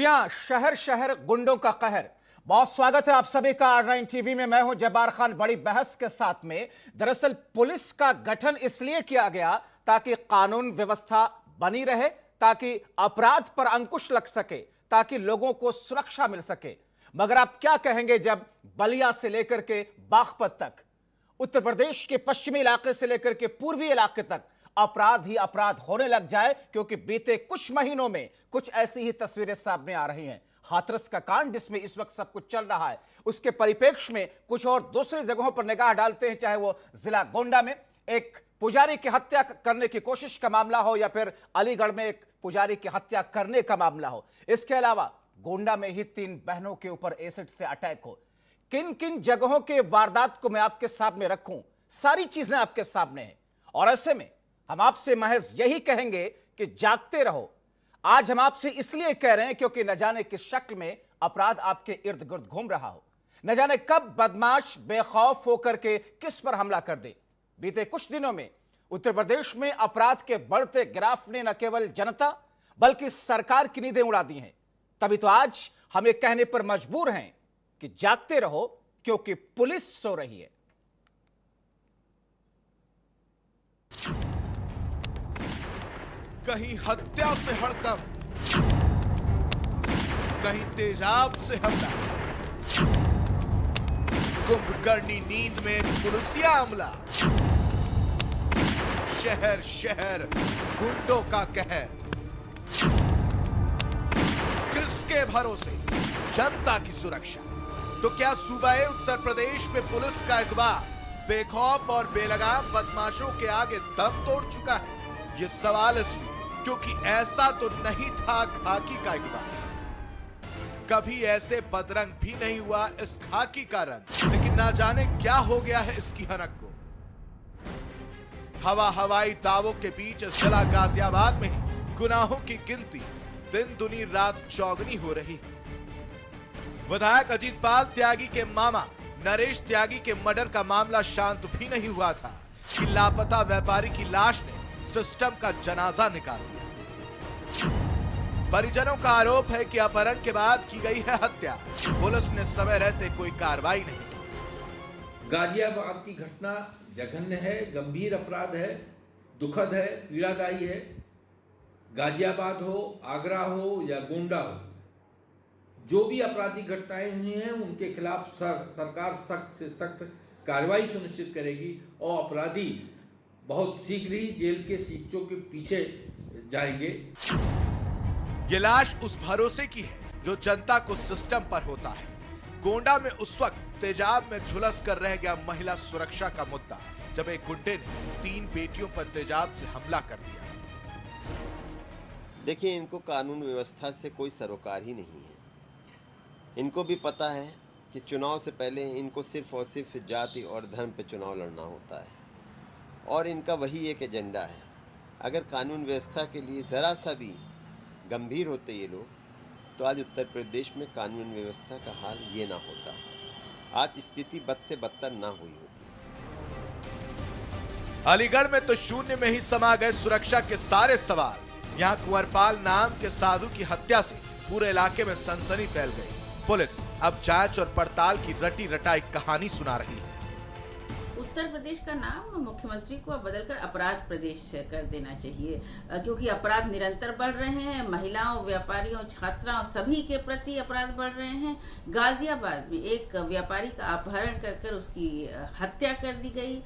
जी हां, शहर शहर गुंडों का कहर। बहुत स्वागत है आप सभी का R9 टीवी में। मैं हूं जब्बार खान। बड़ी बहस के साथ में दरअसल पुलिस का गठन इसलिए किया गया ताकि कानून व्यवस्था बनी रहे, ताकि अपराध पर अंकुश लग सके, ताकि लोगों को सुरक्षा मिल सके। मगर आप क्या कहेंगे जब बलिया से लेकर के बागपत तक, उत्तर प्रदेश के पश्चिमी इलाके से लेकर के पूर्वी इलाके तक अपराध ही अपराध होने लग जाए? क्योंकि बीते कुछ महीनों में कुछ ऐसी ही तस्वीरें सामने आ रही हैं। हाथरस का कांड जिसमें इस वक्त सब कुछ चल रहा है, उसके परिप्रेक्ष्य में कुछ और दूसरी जगहों पर निगाह डालते हैं, चाहे वो जिला गोंडा में एक पुजारी की हत्या करने की कोशिश का मामला हो या फिर अलीगढ़ में एक पुजारी की हत्या करने का मामला हो। इसके अलावा गोंडा में ही 3 बहनों के ऊपर एसिड से अटैक हो। किन किन जगहों के वारदात को मैं आपके सामने रखूं, सारी चीजें आपके सामने हैं। और ऐसे में हम आपसे महज यही कहेंगे कि जागते रहो। आज हम आपसे इसलिए कह रहे हैं क्योंकि न जाने किस शक्ल में अपराध आपके इर्द गिर्द घूम रहा हो, न जाने कब बदमाश बेखौफ होकर के किस पर हमला कर दे। बीते कुछ दिनों में उत्तर प्रदेश में अपराध के बढ़ते ग्राफ ने न केवल जनता बल्कि सरकार की नींदें उड़ा दी हैं। तभी तो आज हम ये कहने पर मजबूर हैं कि जागते रहो क्योंकि पुलिस सो रही है। कहीं हत्या से हड़कंप, कहीं तेजाब से हमला, कुंभकर्णी नींद में पुलिसिया अमला, शहर शहर गुंडों का कहर। किसके भरोसे जनता की सुरक्षा? तो क्या सूबाए उत्तर प्रदेश में पुलिस का इकबाल बेखौफ और बेलगाम बदमाशों के आगे दम तोड़ चुका है? ये सवाल इसलिए क्योंकि ऐसा तो नहीं था खाकी का इकबाल। कभी ऐसे बदरंग भी नहीं हुआ इस खाकी का रंग। लेकिन ना जाने क्या हो गया है इसकी हनक को। हवाई दावों के बीच जिला गाजियाबाद में ही गुनाहों की गिनती दिन दुनी रात चौगनी हो रही है। विधायक अजीतपाल त्यागी के मामा नरेश त्यागी के मर्डर का मामला शांत भी नहीं हुआ था कि लापता व्यापारी की लाश ने सिस्टम का जनाजा निकाल दिया। परिजनों का आरोप है कि अपहरण के बाद की गई है हत्या। पुलिस ने समय रहते कोई कार्रवाई नहीं की। गाजियाबाद की घटना जघन्य है, गंभीर अपराध है, दुखद है, पीड़ादायी है। गाजियाबाद हो, आगरा हो या गोंडा हो, जो भी आपराधिक घटनाएं हुई हैं उनके खिलाफ सरकार सख्त से सख्त कार्रवाई सुनिश्चित करेगी और अपराधी बहुत शीघ्र ही जेल के सीटों के पीछे जाएंगे। ये लाश उस भरोसे की है जो जनता को सिस्टम पर होता है। गोंडा में उस वक्त तेजाब में झुलस कर रह गया महिला सुरक्षा का मुद्दा, जब एक गुंडे ने 3 बेटियों पर तेजाब से हमला कर दिया। देखिए, इनको कानून व्यवस्था से कोई सरोकार ही नहीं है। इनको भी पता है कि चुनाव से पहले इनको सिर्फ और सिर्फ जाति और धर्म पे चुनाव लड़ना होता है और इनका वही एक एजेंडा है। अगर कानून व्यवस्था के लिए ज़रा सा भी गंभीर होते ये लोग, तो आज उत्तर प्रदेश में कानून व्यवस्था का हाल ये ना होता। आज स्थिति बद से बदतर ना हुई होती। अलीगढ़ में तो शून्य में ही समा गए सुरक्षा के सारे सवाल। यहाँ कुंवरपाल नाम के साधु की हत्या से पूरे इलाके में सनसनी फैल गई। पुलिस अब जांच और पड़ताल की रटी रटाई कहानी सुना रही है। उत्तर प्रदेश का नाम मुख्यमंत्री को अब बदलकर अपराध प्रदेश कर देना चाहिए, क्योंकि अपराध निरंतर बढ़ रहे हैं। महिलाओं, व्यापारियों, छात्राओं सभी के प्रति अपराध बढ़ रहे हैं। गाजियाबाद में एक व्यापारी का अपहरण कर उसकी हत्या कर दी गई।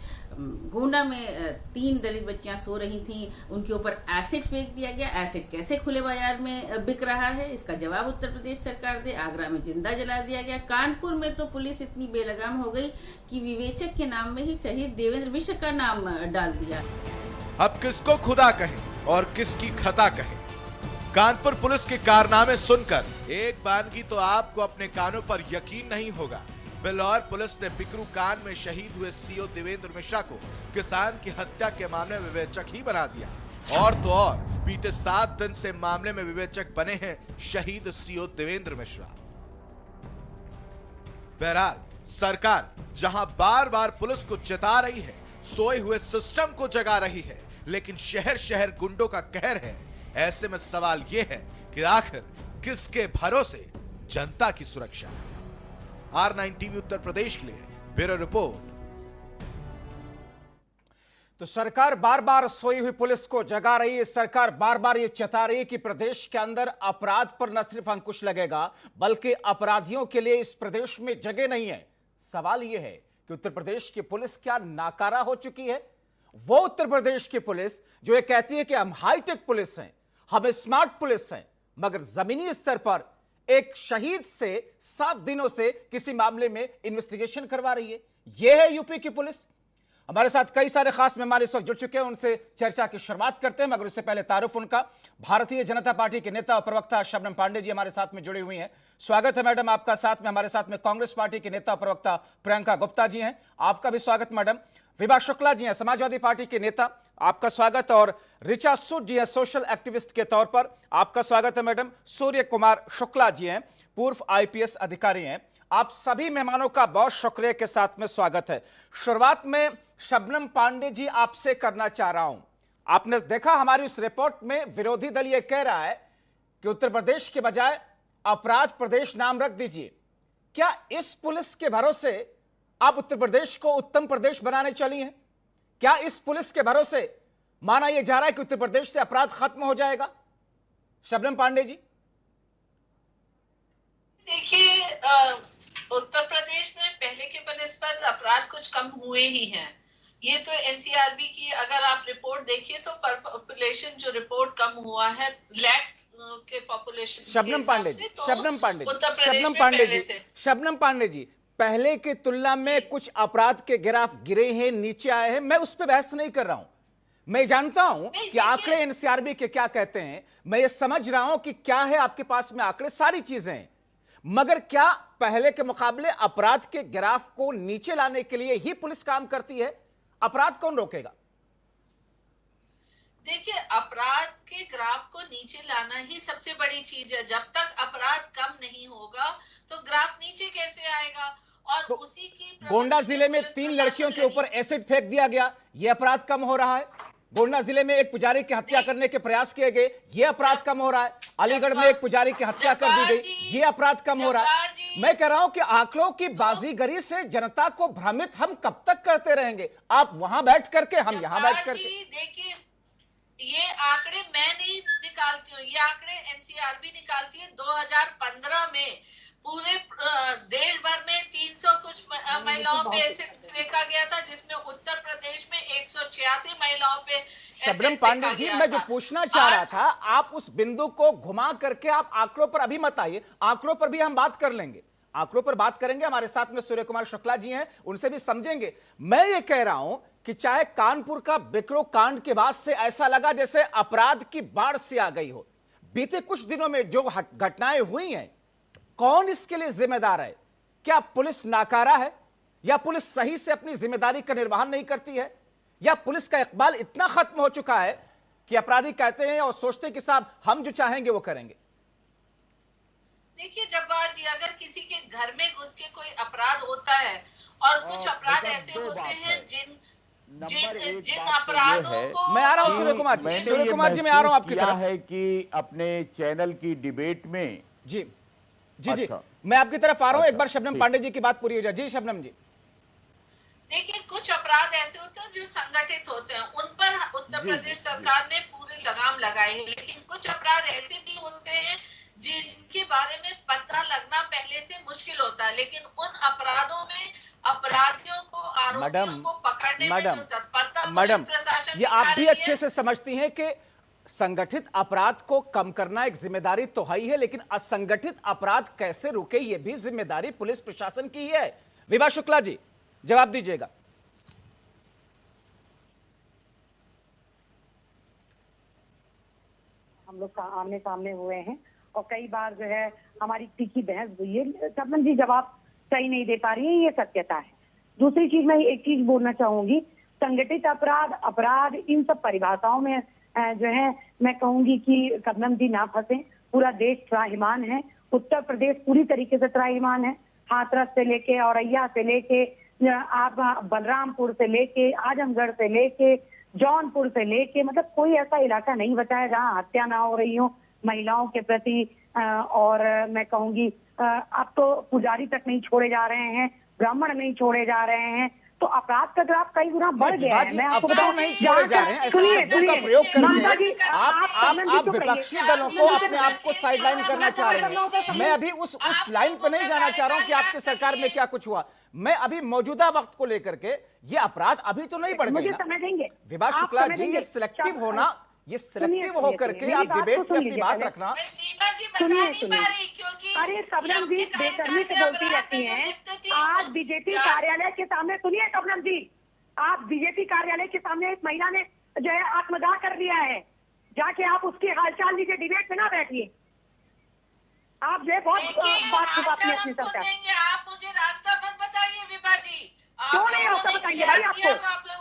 गोंडा में 3 दलित बच्चियां सो रही थीं, उनके ऊपर एसिड फेंक दिया गया। एसिड कैसे खुले बाजार में बिक रहा है, इसका जवाब उत्तर प्रदेश सरकार दे। आगरा में जिंदा जला दिया गया। कानपुर में तो पुलिस इतनी बेलगाम हो गई कि विवेचक के नाम में ही शहीद देवेंद्र मिश्र का नाम डाल दिया। अब किसको खुदा कहें और किसकी खता कहें? कानपुर पुलिस के कारनामे सुनकर एक बानगी तो आपको अपने कानों पर यकीन नहीं होगा। बिल्हौर पुलिस ने बिकरू कांड में शहीद हुए सीओ देवेंद्र मिश्रा को किसान की हत्या के मामले में विवेचक ही बना दिया। और तो और बीते 7 दिन से मामले में विवेचक बने हैं शहीद सीओ देवेंद्र मिश्रा। बहरहाल सरकार जहां बार बार पुलिस को चेता रही है, सोए हुए सिस्टम को जगा रही है, लेकिन शहर शहर गुंडों का कहर है। ऐसे में सवाल यह है कि आखिर किसके भरोसे जनता की सुरक्षा। R9 टीवी उत्तर प्रदेश के लिए ब्यूरो रिपोर्ट। तो सरकार बार बार सोई हुई पुलिस को जगा रही है। सरकार बार बार ये चेता रही है कि प्रदेश के अंदर अपराध पर न सिर्फ अंकुश लगेगा बल्कि अपराधियों के लिए इस प्रदेश में जगह नहीं है। सवाल यह है कि उत्तर प्रदेश की पुलिस क्या नाकारा हो चुकी है? वो उत्तर प्रदेश की पुलिस जो ये कहती है कि हम हाईटेक पुलिस हैं, हम स्मार्ट पुलिस हैं, मगर जमीनी स्तर पर एक शहीद से 7 दिनों से किसी मामले में इन्वेस्टिगेशन करवा रही है। यह है यूपी की पुलिस। हमारे साथ कई सारे खास मेहमान इस वक्त जुड़ चुके हैं, उनसे चर्चा की शुरुआत करते हैं, मगर उससे पहले तारुफ उनका। भारतीय जनता पार्टी के नेता और प्रवक्ता शबनम पांडे जी हमारे साथ में जुड़ी हुई हैं। स्वागत है मैडम आपका। साथ में हमारे साथ में कांग्रेस पार्टी के नेता और प्रवक्ता प्रियंका गुप्ता जी हैं, आपका भी स्वागत मैडम। विभा शुक्ला जी हैं समाजवादी पार्टी के नेता, आपका स्वागत। और ऋचा सूद जी हैं सोशल एक्टिविस्ट के तौर पर, आपका स्वागत है मैडम। सूर्य कुमार शुक्ला जी हैं, पूर्व IPS अधिकारी हैं। आप सभी मेहमानों का बहुत शुक्रिया के साथ में स्वागत है। शुरुआत में शबनम पांडे जी आपसे करना चाह रहा हूं। आपने देखा हमारी उस रिपोर्ट में विरोधी दल यह कह रहा है कि उत्तर प्रदेश के बजाय अपराध प्रदेश नाम रख दीजिए। क्या इस पुलिस के भरोसे आप उत्तर प्रदेश को उत्तम प्रदेश बनाने चली हैं? क्या इस पुलिस के भरोसे माना यह जा रहा है कि उत्तर प्रदेश से अपराध खत्म हो जाएगा? शबनम पांडे जी। देखिए, उत्तर प्रदेश में पहले के बनस्पत अपराध कुछ कम हुए ही हैं। ये तो NCRB की अगर आप रिपोर्ट देखिए तो पर पॉपुलेशन जो रिपोर्ट कम हुआ है लैख के पॉपुलेशन। शबनम पांडे जी, शबनम पांडे जी, शबनम पांडे जी, शबनम पांडे जी, पहले की तुलना में कुछ अपराध के ग्राफ गिरे हैं, नीचे आए हैं। मैं उस पर बहस नहीं कर रहा हूं। मैं जानता हूं कि आंकड़े NCRB के क्या कहते हैं, मैं ये समझ रहा हूं कि क्या है आपके पास में आंकड़े, सारी चीजें हैं, मगर क्या पहले के मुकाबले अपराध के ग्राफ को नीचे लाने के लिए ही पुलिस काम करती है? अपराध कौन रोकेगा? देखिए, अपराध के ग्राफ को नीचे लाना ही सबसे बड़ी चीज है। जब तक अपराध कम नहीं होगा तो ग्राफ नीचे कैसे आएगा? और तो उसी की गोंडा जिले में 3 लड़कियों के ऊपर एसिड फेंक दिया गया, यह अपराध कम हो रहा है। गोंडा जिले में एक पुजारी की हत्या करने के प्रयास किए गए, यह अपराध कम हो रहा है। अलीगढ़ में एक पुजारी की हत्या कर दी गई, यह अपराध कम हो रहा है। मैं कह रहा हूं कि आंकड़ों की बाजीगरी से जनता को भ्रमित हम कब तक करते रहेंगे? आप वहां बैठ करके, हम यहां बैठ करके। देखिए, ये आंकड़े मैं नहीं निकालती हूँ, ये आंकड़े NCRB निकालती है। 2015 में पूरे देश भर में 300 कुछ महिलाओं पे एसिड फेंका गया था, जिसमें उत्तर प्रदेश में 186 महिलाओं पे शबनम पांडे जी, मैं जो पूछना चाह रहा था, आप उस बिंदु को घुमा करके आप आंकड़ों पर अभी मत आइए, आंकड़ों पर भी हम बात कर लेंगे, आंकड़ों पर बात करेंगे। हमारे साथ में सूर्य कुमार शुक्ला जी हैं, उनसे भी समझेंगे। मैं ये कह रहा हूं कि चाहे कानपुर का बिकरो कांड के बाद से ऐसा लगा जैसे अपराध की बाढ़ से आ गई हो। बीते कुछ दिनों में जो घटनाएं हुई हैं, कौन इसके लिए जिम्मेदार है? क्या पुलिस नाकारा है, या पुलिस सही से अपनी जिम्मेदारी का निर्वहन नहीं करती है, या पुलिस का इकबाल इतना खत्म हो चुका है कि अपराधी कहते हैं और सोचते हैं कि साहब हम जो चाहेंगे वो करेंगे? देखिए जब्बार जी, अगर किसी के घर में घुस के कोई अपराध होता है, और कुछ अपराध ऐसे होते हैं जिन अपराधों को मैं आ रहा हूं सूर्य कुमार जी, सूर्य कुमार जी मैं आ रहा हूं आपकी तरफ। है कि अपने चैनल की डिबेट में जी जी जी मैं आपकी तरफ आ रहा हूं। एक बार शबनम पांडे जी की बात पूरी हो जाए। जी शबनम जी। देखिए, कुछ अपराध ऐसे होते हैं जो संगठित होते हैं, उन पर उत्तर प्रदेश सरकार ने पूरी लगाम लगाई है। लेकिन कुछ अपराध ऐसे भी होते हैं जिनके बारे में पता लगना पहले से मुश्किल होता है, लेकिन उन अपराधों में अपराधियों को, आरोपियों को पकड़ने में जो तत्परता पुलिस प्रशासन ये आप भी अच्छे से समझती हैं कि संगठित अपराध को कम करना एक जिम्मेदारी तो है ही है, लेकिन असंगठित अपराध कैसे रुके ये भी जिम्मेदारी पुलिस प्रशासन की है। विभा शुक्ला जी जवाब दीजिएगा। हम लोग आमने सामने हुए हैं और कई बार जो है हमारी तीखी बहस हुई है। शबनम जी जवाब सही नहीं दे पा रही है, ये सत्यता है। दूसरी चीज, मैं एक चीज बोलना चाहूंगी, संगठित अपराध इन सब परिभाषाओं में जो है मैं कहूंगी कि शबनम जी ना फंसे। पूरा देश त्राहिमाम है, उत्तर प्रदेश पूरी तरीके से त्राहिमाम है। हाथरस से लेके औरैया से लेके आप बलरामपुर से लेके आजमगढ़ से लेके जौनपुर से लेके, मतलब कोई ऐसा इलाका नहीं बचा है जहाँ हत्या ना हो रही हो, महिलाओं के प्रति और मैं कहूंगी अब तो पुजारी तक नहीं छोड़े जा रहे हैं, ब्राह्मण नहीं छोड़े जा रहे हैं, तो अपराध का ग्राफ कई गुना बढ़ गया है। मैं आपको बताऊं, नहीं छोड़े जा रहे हैं, ऐसे शब्दों का प्रयोग करके आप विपक्षी दलों को अपने आप को साइडलाइन करना चाह रहे हैं। मैं अभी उस लाइन पर नहीं जाना चाह रहा हूं कि आपकी सरकार में क्या कुछ हुआ। मैं अभी मौजूदा वक्त को लेकर के, ये अपराध अभी तो नहीं बढ़ गए ना। समय देंगे विभा शुक्ला जी, ये सिलेक्टिव होना, ये सिलेक्टिव होकर के आप डिबेट में अपनी बात रखना। अरे सबनम जी बेशर्मी से बोलती रहती हैं। आज बीजेपी कार्यालय के सामने, सुनिए सबनम जी, आप बीजेपी कार्यालय के सामने एक महिला ने जो है आत्मदाह कर दिया है, जाके आप उसकी हालचाल लीजिए, डिबेट में ना बैठिए। आप जो है बहुत बात छुपाती है अपनी सरकार। आप मुझे रास्ता मत बताइए विभा जी, क्यों नहीं रास्ता बताएंगे भाई आपको?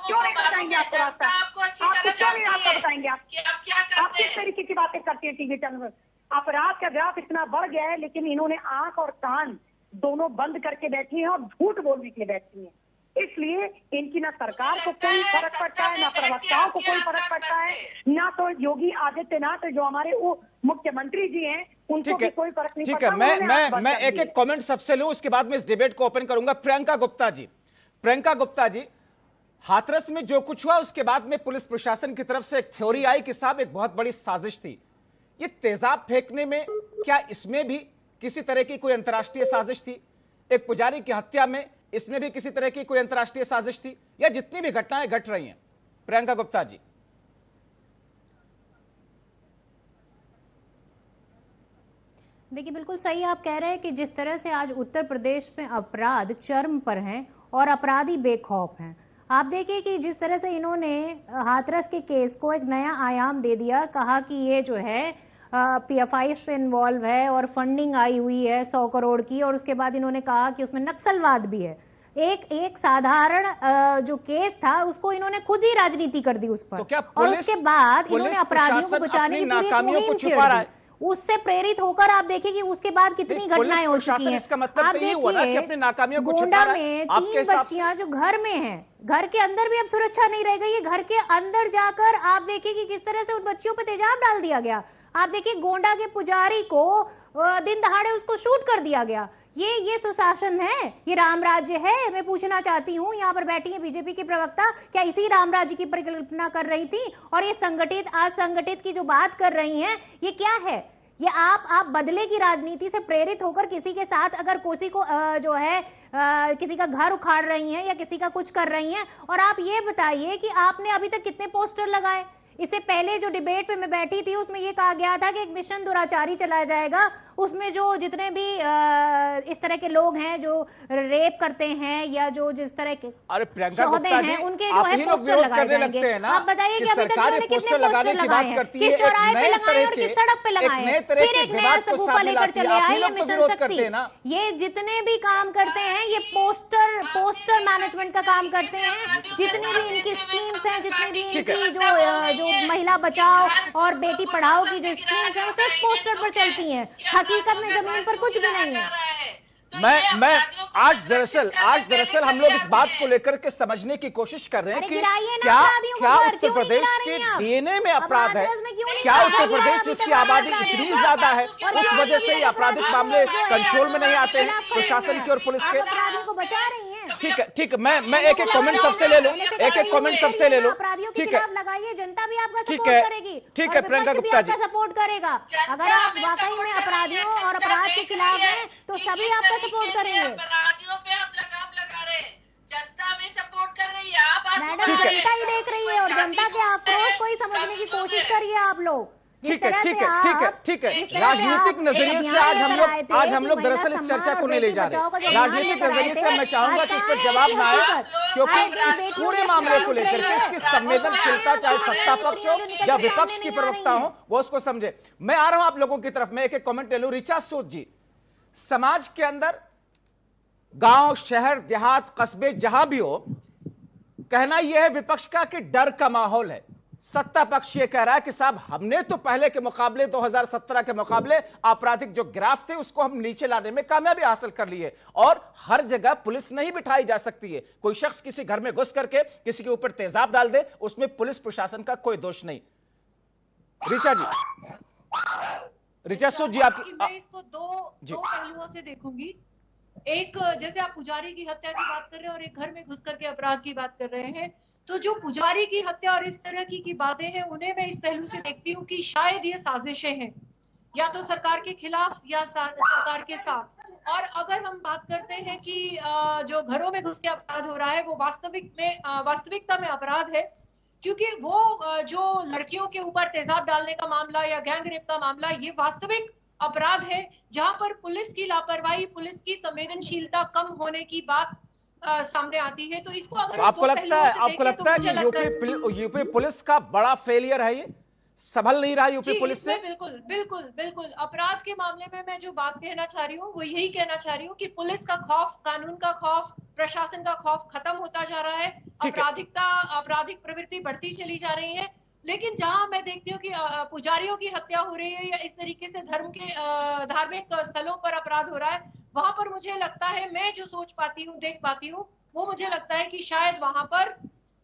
क्यों नहीं बताएंगे आपको रास्ता? आपको अच्छी तरह क्यों नहीं रास्ता बताएंगे आप? कि आप क्या करते आप किस तरीके की बातें करती है टीवी चैनल पर? अपराध का ग्राफ इतना बढ़ गया है, लेकिन इन्होंने आंख और कान दोनों बंद करके बैठी हैं और झूठ बोलने के लिए बैठी हैं। इसलिए इनकी ना सरकार को कोई फर्क पड़ता है, ना प्रवक्ताओं को कोई फर्क पड़ता है, ना तो योगी आदित्यनाथ जो हमारे वो मुख्यमंत्री जी हैं उनको भी कोई फर्क नहीं ठीक पड़ता। है, मैं एक एक कमेंट सबसे लूं, उसके बाद मैं इस डिबेट को ओपन करूंगा। प्रियंका गुप्ता जी, हाथरस में जो कुछ हुआ उसके बाद में पुलिस प्रशासन की तरफ से एक थ्योरी आई कि साहब एक बहुत बड़ी साजिश थी। ये तेजाब फेंकने में क्या इसमें भी किसी तरह की कोई अंतर्राष्ट्रीय साजिश थी? एक पुजारी की हत्या में इसमें भी किसी तरह की कोई अंतर्राष्ट्रीय साजिश थी? या जितनी भी घटनाएं घट रही हैं, प्रियंका गुप्ता जी? देखिए, बिल्कुल सही आप कह रहे हैं कि जिस तरह से आज उत्तर प्रदेश में अपराध चरम पर हैं और अपराधी बेखौफ हैं। आप देखिए कि जिस तरह से इन्होंने हाथरस के केस को एक नया आयाम दे दिया, कहा कि ये जो है पीएफआईज पे इन्वॉल्व है और फंडिंग आई हुई है 100 करोड़ की, और उसके बाद इन्होंने कहा कि उसमें नक्सलवाद भी है। एक साधारण जो केस था उसको इन्होंने खुद ही राजनीति कर दी उस पर। तो क्या और उसके बाद इन्होंने अपराधियों को बचाने की पूरी मुहिम छेड़ दी। उससे प्रेरित होकर आप देखिए कि उसके बाद कितनी घटनाएं हो चुकी हैं। इसका मतलब आप तो ये हुआ ना कि अपनी नाकामियों को गोंडा छुपा रहा है। में आपके 3 बच्चियां जो घर में हैं, घर के अंदर भी अब सुरक्षा नहीं रह गई है। घर के अंदर जाकर आप देखिए कि किस तरह से उन बच्चियों पर तेजाब डाल दिया गया। आप देखिए गोंडा के पुजारी को दिन दहाड़े उसको शूट कर दिया गया। ये सुशासन है, ये राम राज्य है? मैं पूछना चाहती हूँ, यहाँ पर बैठी है बीजेपी की प्रवक्ता, क्या इसी राम राज्य की परिकल्पना कर रही थी? और ये संगठित असंगठित की जो बात कर रही हैं, ये क्या है? ये आप बदले की राजनीति से प्रेरित होकर किसी के साथ अगर किसी को जो है किसी का घर उखाड़ रही हैं या किसी का कुछ कर रही हैं। और आप ये बताइए कि आपने अभी तक कितने पोस्टर लगाए? इससे पहले जो डिबेट पे मैं बैठी थी उसमें ये कहा गया था कि एक मिशन दुराचारी चलाया जाएगा, उसमें जो जितने भी इस तरह के लोग हैं जो रेप करते हैं या जो जिस तरह के शोहदे हैं उनके जो है पोस्टर लगाए जाएंगे। आप बताइए कि अभी तक उन्होंने कितने पोस्टर लगाए हैं, किस चौराहे पे लगाए और किस सड़क पे लगाए? फिर एक नया सबूत लेकर चले आए ये मिशन शक्ति। ये जितने भी काम करते हैं ये पोस्टर मैनेजमेंट का काम करते हैं। जितनी भी इनकी स्कीम्स हैं, जितनी भी इनकी जो महिला बचाओ और बेटी पढ़ाओ की जो स्कीम्स हैं सिर्फ पोस्टर पर चलती हैं, हकीकत में जमीन पर कुछ भी नहीं है। मैं आज दरअसल हम लोग इस बात को लेकर के समझने की कोशिश कर रहे हैं कि क्या उत्तर प्रदेश के डीएनए में अपराध है? क्या उत्तर प्रदेश जिसकी आबादी इतनी ज्यादा है उस वजह से आपराधिक मामले कंट्रोल में नहीं आते हैं प्रशासन की और पुलिस के? ठीक है, मैं एक कमेंट सबसे ले लूं, ठीक है, लगाइए, जनता भी आपका सपोर्ट करेगी, ठीक है प्रियंका गुप्ता जी सपोर्ट करेगा। अगर आप वाकई में अपराधियों और अपराध के खिलाफ हैं तो सभी आपका सपोर्ट करेंगे। अपराधियों पे हम लगाम लगा रहे हैं, जनता भी सपोर्ट कर रही है। आप मैडम जनता ही देख रही है और जनता के आक्रोश को ही समझने की कोशिश करिए आप लोग। ठीक है। राजनीतिक नजरिए से आज हम लोग दरअसल इस चर्चा को नहीं ले जा रहे। राजनीतिक नजरिए से मैं चाहूंगा कि इस पर जवाब ना आए, क्योंकि इस पूरे मामले को लेकर के इसकी संवेदनशीलता चाहे सत्ता पक्ष हो या विपक्ष की प्रवक्ता हो वो उसको समझे। मैं आ रहा हूं आप लोगों की तरफ, मैं एक कमेंट ले लूं। ऋचा सूद जी, समाज के अंदर गांव, शहर, देहात, कस्बे जहां भी हो, कहना यह है विपक्ष का कि डर का माहौल है। सत्ता पक्ष ये कह रहा है कि साहब हमने तो पहले के मुकाबले 2017 के मुकाबले आपराधिक जो ग्राफ थे उसको हम नीचे लाने में कामयाबी हासिल कर ली है और हर जगह पुलिस नहीं बिठाई जा सकती है। कोई शख्स किसी घर में घुस करके किसी के ऊपर तेजाब डाल दे, उसमें पुलिस प्रशासन का कोई दोष नहीं। ऋचा जी, रिचस्सू जी कि मैं आप इसको दो पहलुओं से देखूंगी। एक, जैसे आप पुजारी की हत्या की बात कर रहे हैं और एक घर में घुस करके अपराध की बात कर रहे हैं, तो जो पुजारी की हत्या और इस तरह की बातें हैं उन्हें मैं इस पहलू से देखती हूँ कि शायद ये साजिशें हैं, या तो सरकार के खिलाफ या सरकार के साथ। और अगर हम बात करते हैं कि जो घरों में घुस के अपराध हो रहा है वो वास्तविकता में अपराध है, क्योंकि वो जो लड़कियों के ऊपर तेजाब डालने का मामला या गैंग रेप का मामला, ये वास्तविक अपराध है जहां पर पुलिस की लापरवाही, पुलिस की संवेदनशीलता कम होने की बात सामने आती है। तो इसको अगर आपको लगता है कि यूपी पुलिस का बड़ा फेलियर है, ये संभल नहीं रहा यूपी पुलिस से? बिल्कुल बिल्कुल बिल्कुल। अपराध के मामले में मैं जो बात कहना चाह रही हूँ वो यही कहना चाह रही हूँ कि पुलिस का खौफ, कानून का खौफ, प्रशासन का खौफ खत्म होता जा रहा है, आपराधिक प्रवृत्ति बढ़ती चली जा रही है। लेकिन जहां मैं देखती हूँ कि पुजारियों की हत्या हो रही है या इस तरीके से धर्म के धार्मिक स्थलों पर अपराध हो रहा है, वहां पर मुझे लगता है, मैं जो सोच पाती हूँ, देख पाती हूँ, वो मुझे लगता है कि शायद वहां पर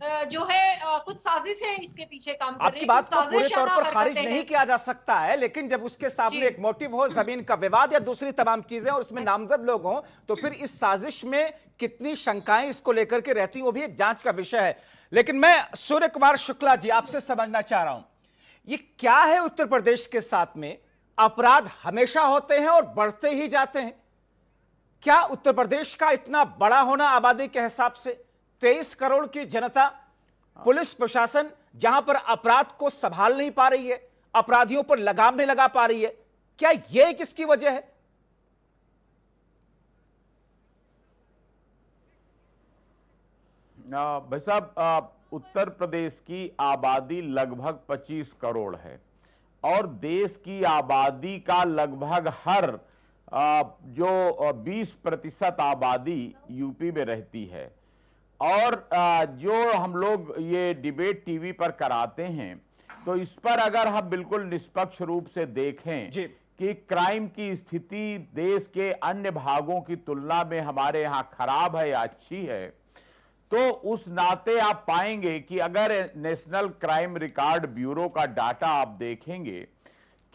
जो है कुछ साजिश है इसके पीछे काम कर रही है। आपकी बात को पूरे तौर पर खारिज नहीं किया जा सकता है, लेकिन जब उसके सामने एक मोटिव हो, जमीन का विवाद या दूसरी तमाम चीजें और उसमें नामजद लोग हों, तो फिर इस साजिश में कितनी शंकाएं इसको लेकर के रहती, वो भी एक जांच का विषय है। लेकिन मैं सूर्य कुमार शुक्ला जी आपसे समझना चाह रहा हूं, ये क्या है उत्तर प्रदेश के साथ में? अपराध हमेशा होते हैं और बढ़ते ही जाते हैं। क्या उत्तर प्रदेश का इतना बड़ा होना आबादी के हिसाब से, 23 करोड़ की जनता, पुलिस प्रशासन जहां पर अपराध को संभाल नहीं पा रही है, अपराधियों पर लगाम नहीं लगा पा रही है, क्या यह किसकी वजह है? भाई साहब, उत्तर प्रदेश की आबादी लगभग 25 करोड़ है और देश की आबादी का लगभग हर जो 20% आबादी यूपी में रहती है। और जो हम लोग ये डिबेट टीवी पर कराते हैं, तो इस पर अगर हम बिल्कुल निष्पक्ष रूप से देखें कि क्राइम की स्थिति देश के अन्य भागों की तुलना में हमारे यहाँ खराब है या अच्छी है, तो उस नाते आप पाएंगे कि अगर नेशनल क्राइम रिकॉर्ड ब्यूरो का डाटा आप देखेंगे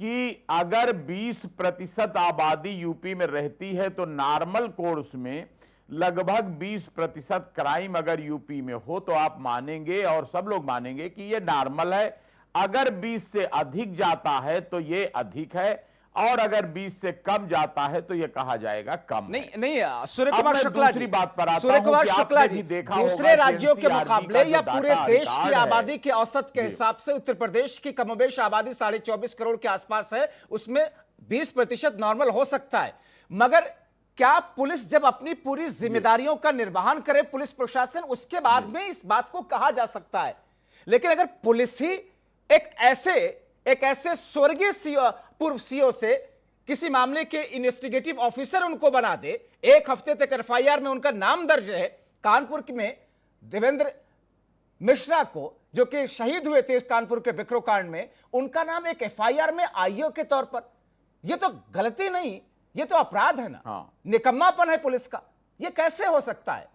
कि अगर 20% आबादी यूपी में रहती है, तो नॉर्मल कोर्स में लगभग 20% क्राइम अगर यूपी में हो तो आप मानेंगे और सब लोग मानेंगे कि ये नॉर्मल है। अगर 20 से अधिक जाता है तो ये अधिक है, और अगर 20 से कम जाता है तो ये कहा जाएगा कम। नहीं सूर्य कुमार शुक्ला जी, बात पर सूर्य कुमार शुक्ला जी, दूसरे राज्यों के मुकाबले या पूरे देश की आबादी के औसत के हिसाब से उत्तर प्रदेश की कमोबेश आबादी 24.5 करोड़ के आसपास है, उसमें 20% नॉर्मल हो सकता है। मगर क्या पुलिस जब अपनी पूरी जिम्मेदारियों का निर्वहन करे, पुलिस प्रशासन, उसके बाद में इस बात को कहा जा सकता है। लेकिन अगर पुलिस ही एक ऐसे स्वर्गीय पूर्व सीओ से किसी मामले के इन्वेस्टिगेटिव ऑफिसर उनको बना दे, 1 हफ्ते तक एफआईआर में उनका नाम दर्ज है, कानपुर में देवेंद्र मिश्रा को जो कि शहीद हुए थे इस कानपुर के बिक्रो कांड में, उनका नाम एक एफआईआर में आईओ के तौर पर, यह तो गलती नहीं, ये तो अपराध है ना, निकम्मापन है पुलिस का। ये कैसे हो सकता है?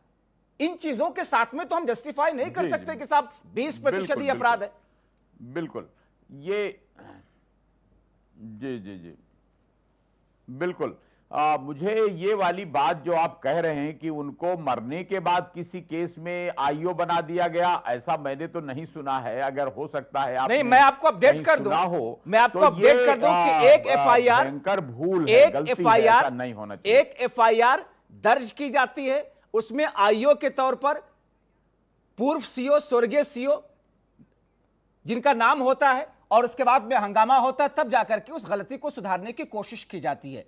इन चीजों के साथ में तो हम जस्टिफाई नहीं कर सकते कि साहब 20% ही अपराध है। बिल्कुल, ये जी बिल्कुल। मुझे ये वाली बात जो आप कह रहे हैं कि उनको मरने के बाद किसी केस में आईओ बना दिया गया, ऐसा मैंने तो नहीं सुना है। अगर हो सकता है नहीं, मैं आपको अपडेट कर दूं, मैं आपको अपडेट कर दूं कि एक एफआईआर, भयंकर भूल है, गलती है, ऐसा नहीं होना चाहिए। एक एफआईआर दर्ज की जाती है, उसमें आईओ के तौर पर पूर्व सीओ, स्वर्गीय सीओ जिनका नाम होता है, और उसके बाद में हंगामा होता है, तब जाकर के उस गलती को सुधारने की कोशिश की जाती है।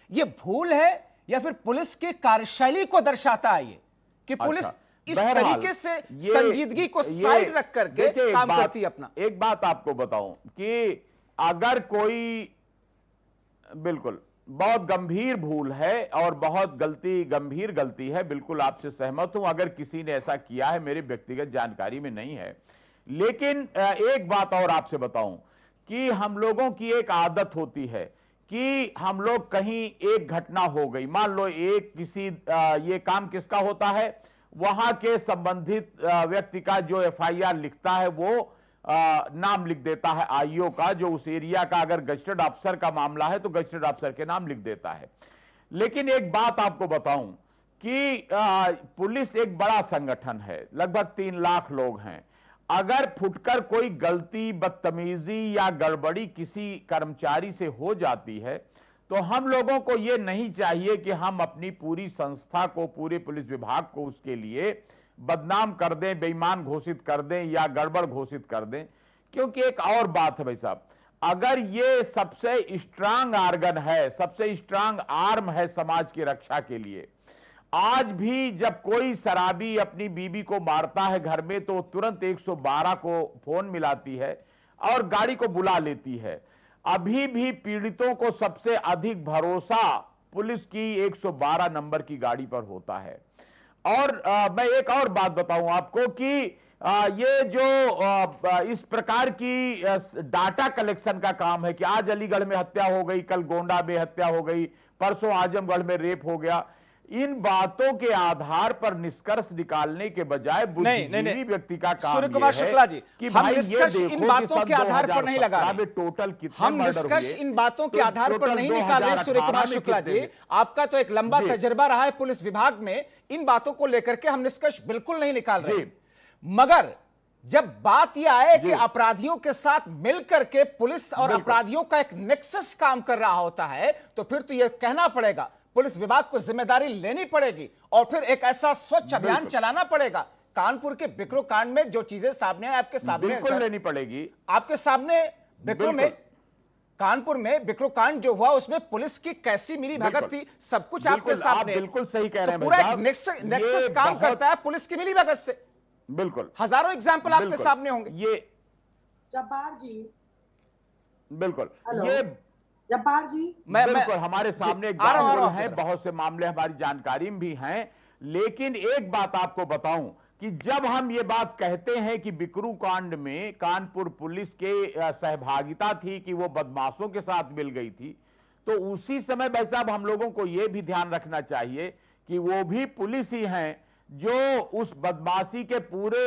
ये भूल है या फिर पुलिस की कार्यशैली को दर्शाता है ये कि पुलिस इस तरीके से संजीदगी को साइड रख करके काम करती है अपना। एक बात आपको बताऊं कि अगर कोई बिल्कुल बहुत गंभीर भूल है और बहुत गंभीर गलती है, बिल्कुल आपसे सहमत हूं। अगर किसी ने ऐसा किया है, मेरी व्यक्तिगत जानकारी में नहीं है, लेकिन एक बात और आपसे बताऊं कि हम लोगों की एक आदत होती है कि हम लोग कहीं एक घटना हो गई, मान लो एक किसी ये काम किसका होता है, वहां के संबंधित व्यक्ति का जो एफआईआर लिखता है वो नाम लिख देता है आईओ का, जो उस एरिया का अगर गजटेड अफसर का मामला है तो गजटेड अफसर के नाम लिख देता है। लेकिन एक बात आपको बताऊं कि पुलिस एक बड़ा संगठन है, लगभग 3 लाख लोग हैं। अगर फुटकर कोई गलती, बदतमीजी या गड़बड़ी किसी कर्मचारी से हो जाती है तो हम लोगों को यह नहीं चाहिए कि हम अपनी पूरी संस्था को, पूरे पुलिस विभाग को उसके लिए बदनाम कर दें, बेईमान घोषित कर दें या गड़बड़ घोषित कर दें। क्योंकि एक और बात है भाई साहब, अगर ये सबसे स्ट्रांग आर्गन है, सबसे स्ट्रांग आर्म है समाज की रक्षा के लिए, आज भी जब कोई शराबी अपनी बीवी को मारता है घर में तो तुरंत 112 को फोन मिलाती है और गाड़ी को बुला लेती है। अभी भी पीड़ितों को सबसे अधिक भरोसा पुलिस की 112 नंबर की गाड़ी पर होता है। और मैं एक और बात बताऊं आपको कि ये जो इस प्रकार की डाटा कलेक्शन का काम है कि आज अलीगढ़ में हत्या हो गई, कल गोंडा में हत्या हो गई, परसों आजमगढ़ में रेप हो गया, इन बातों के आधार पर निष्कर्ष निकालने के बजाय बुद्धिजीवी व्यक्ति का काम सूर्य कुमार शुक्ला जी, कि हम निष्कर्ष इन बातों के आधार पर नहीं लगा रहे, टोटल कितने हम निष्कर्ष इन बातों के आधार पर नहीं निकाल रहे। सूर्य कुमार शुक्ला जी, आपका तो एक लंबा तजुर्बा रहा है पुलिस विभाग में, इन बातों को लेकर के हम निष्कर्ष बिल्कुल नहीं निकाल रहे। मगर जब बात यह आए कि अपराधियों के साथ मिलकर के पुलिस और अपराधियों का एक नेक्सस काम कर रहा होता है, तो फिर तो यह कहना पड़ेगा पुलिस विभाग को जिम्मेदारी लेनी पड़ेगी और फिर एक ऐसा स्वच्छ अभियान चलाना पड़ेगा। कानपुर के बिकरो कांड में जो चीजें सामने आए, आपके सामने बिल्कुल लेनी पड़ेगी, आपके सामने बिकरो में, कानपुर में बिकरो कांड जो हुआ उसमें पुलिस की कैसी मिली भगत थी, सब कुछ आपके सामने। बिल्कुल सही कह रहे हैं, पूरा एक नेक्सस काम करता है पुलिस की मिली भगत से। बिल्कुल हजारों एग्जाम्पल आपके सामने होंगे। ये जब्बार जी, बिल्कुल ये जब्बार जी, बिल्कुल हमारे सामने एग्जाम्पल है, बहुत से मामले हमारी जानकारी में भी हैं। लेकिन एक बात आपको बताऊं कि जब हम ये बात कहते हैं कि बिकरू कांड में कानपुर पुलिस के सहभागिता थी कि वो बदमाशों के साथ मिल गई थी, तो उसी समय भाई साहब हम लोगों को यह भी ध्यान रखना चाहिए कि वो भी पुलिस ही हैं जो उस बदमाशी के पूरे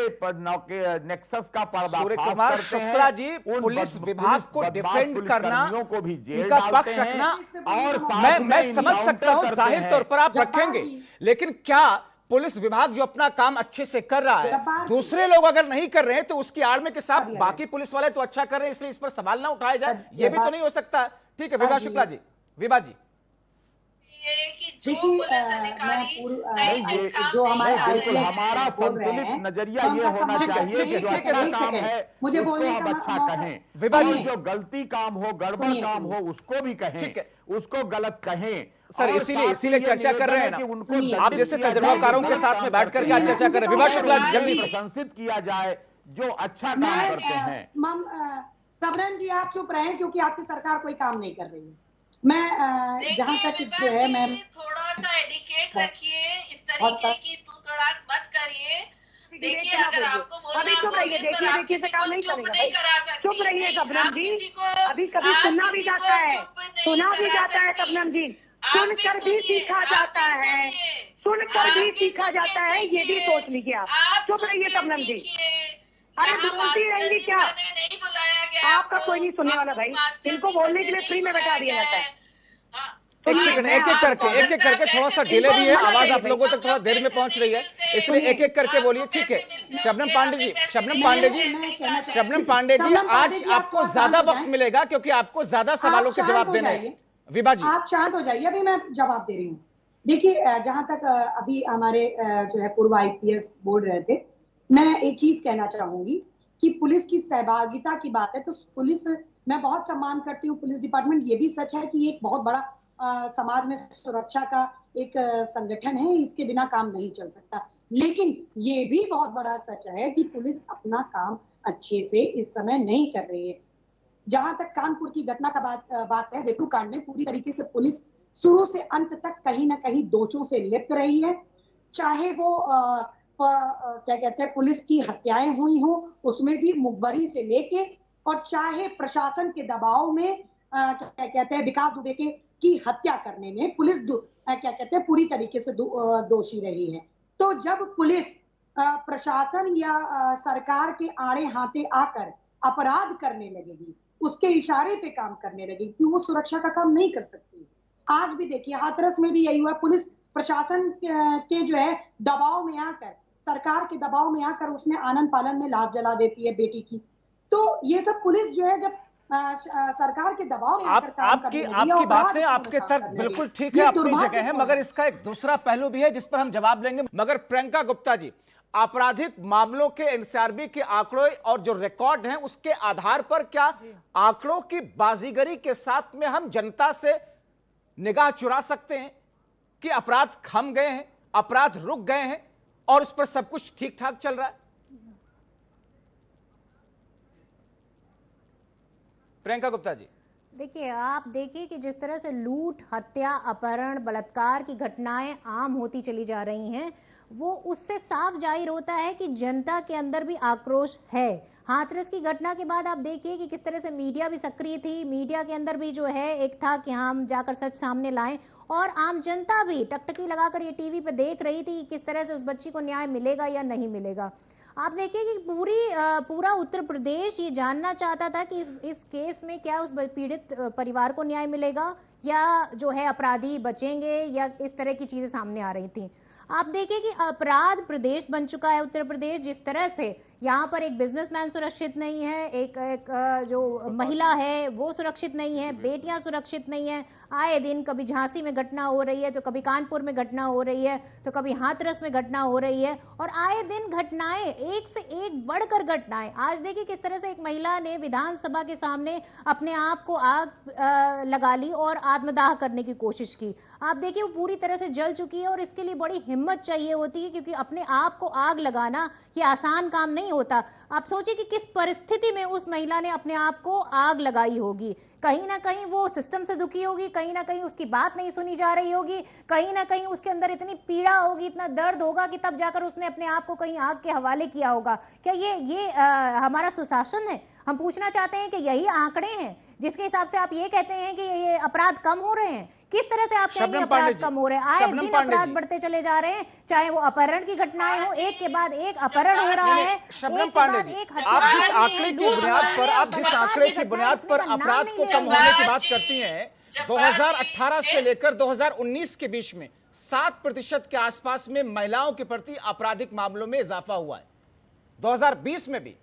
नेक्सस का पर्दाफाश करते हैं। शुक्ला जी, पुलिस विभाग को डिफेंड करना, को भी जेल उनका डालते पक्ष हैं रखना, और मैं समझ सकता हूं, जाहिर तौर पर आप रखेंगे, लेकिन क्या पुलिस विभाग जो अपना काम अच्छे से कर रहा है, दूसरे लोग अगर नहीं कर रहे हैं तो उसकी आड़ में के साथ बाकी पुलिस वाले तो अच्छा कर रहे हैं, इसलिए इस पर सवाल ना उठाया जाए, ये भी तो नहीं हो सकता। ठीक है विभा शुक्ला जी, विभा जी, जो हमारा संतुलित नजरिया ये होना चाहिए कि जो अच्छा काम है मुझे बोलने हम अच्छा कहें, विभा जी, जो गलती काम हो, गड़बड़ काम हो, उसको भी कहें, उसको गलत कहें। सर इसीलिए चर्चा कर रहे हैं ना, आप जैसे तजुर्बाकारों के साथ में बैठ करके आज चर्चा कर रहे हैं। विभा शुक्ला जी, जल्दी से प्रशंसित किया जाए जो अच्छा काम करते हैं। सबरन जी आप चुप रहे क्योंकि आपकी सरकार कोई काम नहीं कर रही है। मैं जहाँ तक जो है मैं थोड़ा सा एडिकेट रखिए, इस तरीके की तू तड़ाक मत करिए। देखिए अगर आपको बोलना बोलिए, पर आप किसी को चुप नहीं करा सकती। चुप रहिए सबनम जी, अभी कभी सुनना भी जाता है, सुना भी जाता है सबनम जी, सुनकर भी सीखा जाता है, सुनकर भी सीखा जाता है, ये भी सोच लीजिए आप। चुप रहिए सबनम जी, अरे बोलती रहेंगी क्या? नहीं बुलाया गया आपका कोई नहीं सुनने वाला भाई, इनको बोलने के लिए फ्री में बैठा दिया जाता है। एक सेकंड, एक एक करके थोड़ा सा डिले भी है, आवाज आप लोगों तक थोड़ा देर में पहुंच रही है, इसलिए एक एक करके बोलिए। ठीक है शबनम पांडे जी, शबनम पांडे जी, आज आपको ज्यादा वक्त मिलेगा क्योंकि आपको ज्यादा सवालों के जवाब देने हैं। विभा जी आप शांत हो जाइए, अभी मैं जवाब दे रही हूँ। देखिए जहां तक अभी हमारे जो है पूर्व IPS बोल रहे थे, मैं एक चीज कहना चाहूंगी कि पुलिस की सहभागिता की बात है तो पुलिस, मैं बहुत सम्मान करती हूँ पुलिस डिपार्टमेंट। ये भी सच है कि एक बहुत बड़ा समाज में सुरक्षा का एक संगठन है, इसके बिना काम नहीं चल सकता। लेकिन ये भी बहुत बड़ा सच है कि पुलिस अपना काम अच्छे से इस समय नहीं कर रही है। जहां तक कानपुर की घटना का बात है, बिकरू कांड में पूरी तरीके से पुलिस शुरू से अंत तक कहीं ना कहीं दोषों से लिप्त रही है। चाहे वो क्या कहते हैं पुलिस की हत्याएं हुई हो, उसमें भी मुखबरी से लेके, और चाहे प्रशासन के दबाव में क्या कहते हैं विकास दुबे की हत्या करने में पुलिस क्या कहते हैं पूरी तरीके से दोषी रही है। तो जब पुलिस प्रशासन या सरकार के आड़े हाथे आकर अपराध करने लगेगी, उसके इशारे पे काम करने लगेगी, कि वो सुरक्षा का काम नहीं कर सकती। आज भी देखिए हाथरस में भी यही हुआ, पुलिस प्रशासन के जो है दबाव में आकर, सरकार के दबाव में आकर उसने आनंद पालन में लाश जला देती है बेटी की। तो ये सब पुलिस जो है जब सरकार के दबाव में आकर काम करने लगी, आपकी बातें, आपके तर्क बिल्कुल ठीक है, अपनी जगह है, मगर इसका एक दूसरा पहलू भी है जिस पर हम जवाब लेंगे। मगर प्रियंका गुप्ता जी, आपराधिक मामलों के एनसीआरबी के आंकड़ों और जो रिकॉर्ड हैं उसके आधार पर क्या आंकड़ों की बाजीगरी के साथ में हम जनता से निगाह चुरा सकते हैं कि अपराध थम गए हैं, अपराध रुक गए हैं और उस पर सब कुछ ठीक ठाक चल रहा है? प्रियंका गुप्ता जी, देखिए, आप देखिए कि जिस तरह से लूट, हत्या, अपहरण, बलात्कार की घटनाएं आम होती चली जा रही हैं, वो उससे साफ जाहिर होता है कि जनता के अंदर भी आक्रोश है। हाथरस की घटना के बाद आप देखिए कि किस तरह से मीडिया भी सक्रिय थी, मीडिया के अंदर भी जो है एक था कि हम जाकर सच सामने लाएं, और आम जनता भी टकटकी लगाकर ये टीवी पे देख रही थी कि किस तरह से उस बच्ची को न्याय मिलेगा या नहीं मिलेगा। आप देखिए कि पूरा उत्तर प्रदेश ये जानना चाहता था कि इस केस में क्या उस पीड़ित परिवार को न्याय मिलेगा या जो है अपराधी बचेंगे, या इस तरह की चीजें सामने आ रही थी। आप देखिए कि अपराध प्रदेश बन चुका है उत्तर प्रदेश, जिस तरह से यहाँ पर एक बिजनेसमैन सुरक्षित नहीं है, एक जो महिला है वो सुरक्षित नहीं है, बेटियां सुरक्षित नहीं है। आए दिन कभी झांसी में घटना हो रही है, तो कभी कानपुर में घटना हो रही है, तो कभी हाथरस में घटना हो रही है, और आए दिन घटनाएं एक से एक बढ़कर घटनाएं। आज देखिए किस तरह से एक महिला ने विधानसभा के सामने अपने आप को आग लगा ली और आत्मदाह करने की कोशिश की। आप देखिए वो पूरी तरह से जल चुकी है, और इसके लिए बड़ी हिम्मत चाहिए होती है, क्योंकि अपने आप को आग लगाना ये आसान काम नहीं होता। आप सोचिए कि किस परिस्थिति में उस महिला ने अपने आप को आग लगाई होगी। कहीं ना कहीं वो सिस्टम से दुखी होगी, कहीं ना कहीं उसकी बात नहीं सुनी जा रही होगी, कहीं ना कहीं उसके अंदर इतनी पीड़ा होगी, इतना दर्द होगा कि तब जाकर उसने अपने आप को कहीं आग के हवाले किया होगा। क्या ये हमारा सुशासन है? हम पूछना चाहते हैं कि यही आंकड़े हैं जिसके हिसाब से आप ये कहते हैं कि ये अपराध कम हो रहे हैं? किस तरह से आप कहेंगे अपराध कम हो रहे हैं? आए दिन अपराध बढ़ते चले जा रहे हैं, चाहे वो अपहरण की घटनाएं हो, एक के बाद एक अपहरण हो रहा है, शबनम पांडे जी, आप जिस आंकड़े की बुनियाद पर अपराध को कम होने की बात करती हैं, 2018 से लेकर 2019 के बीच में 7% के आसपास में महिलाओं के प्रति आपराधिक मामलों में इजाफा हुआ है। 2020 में भी,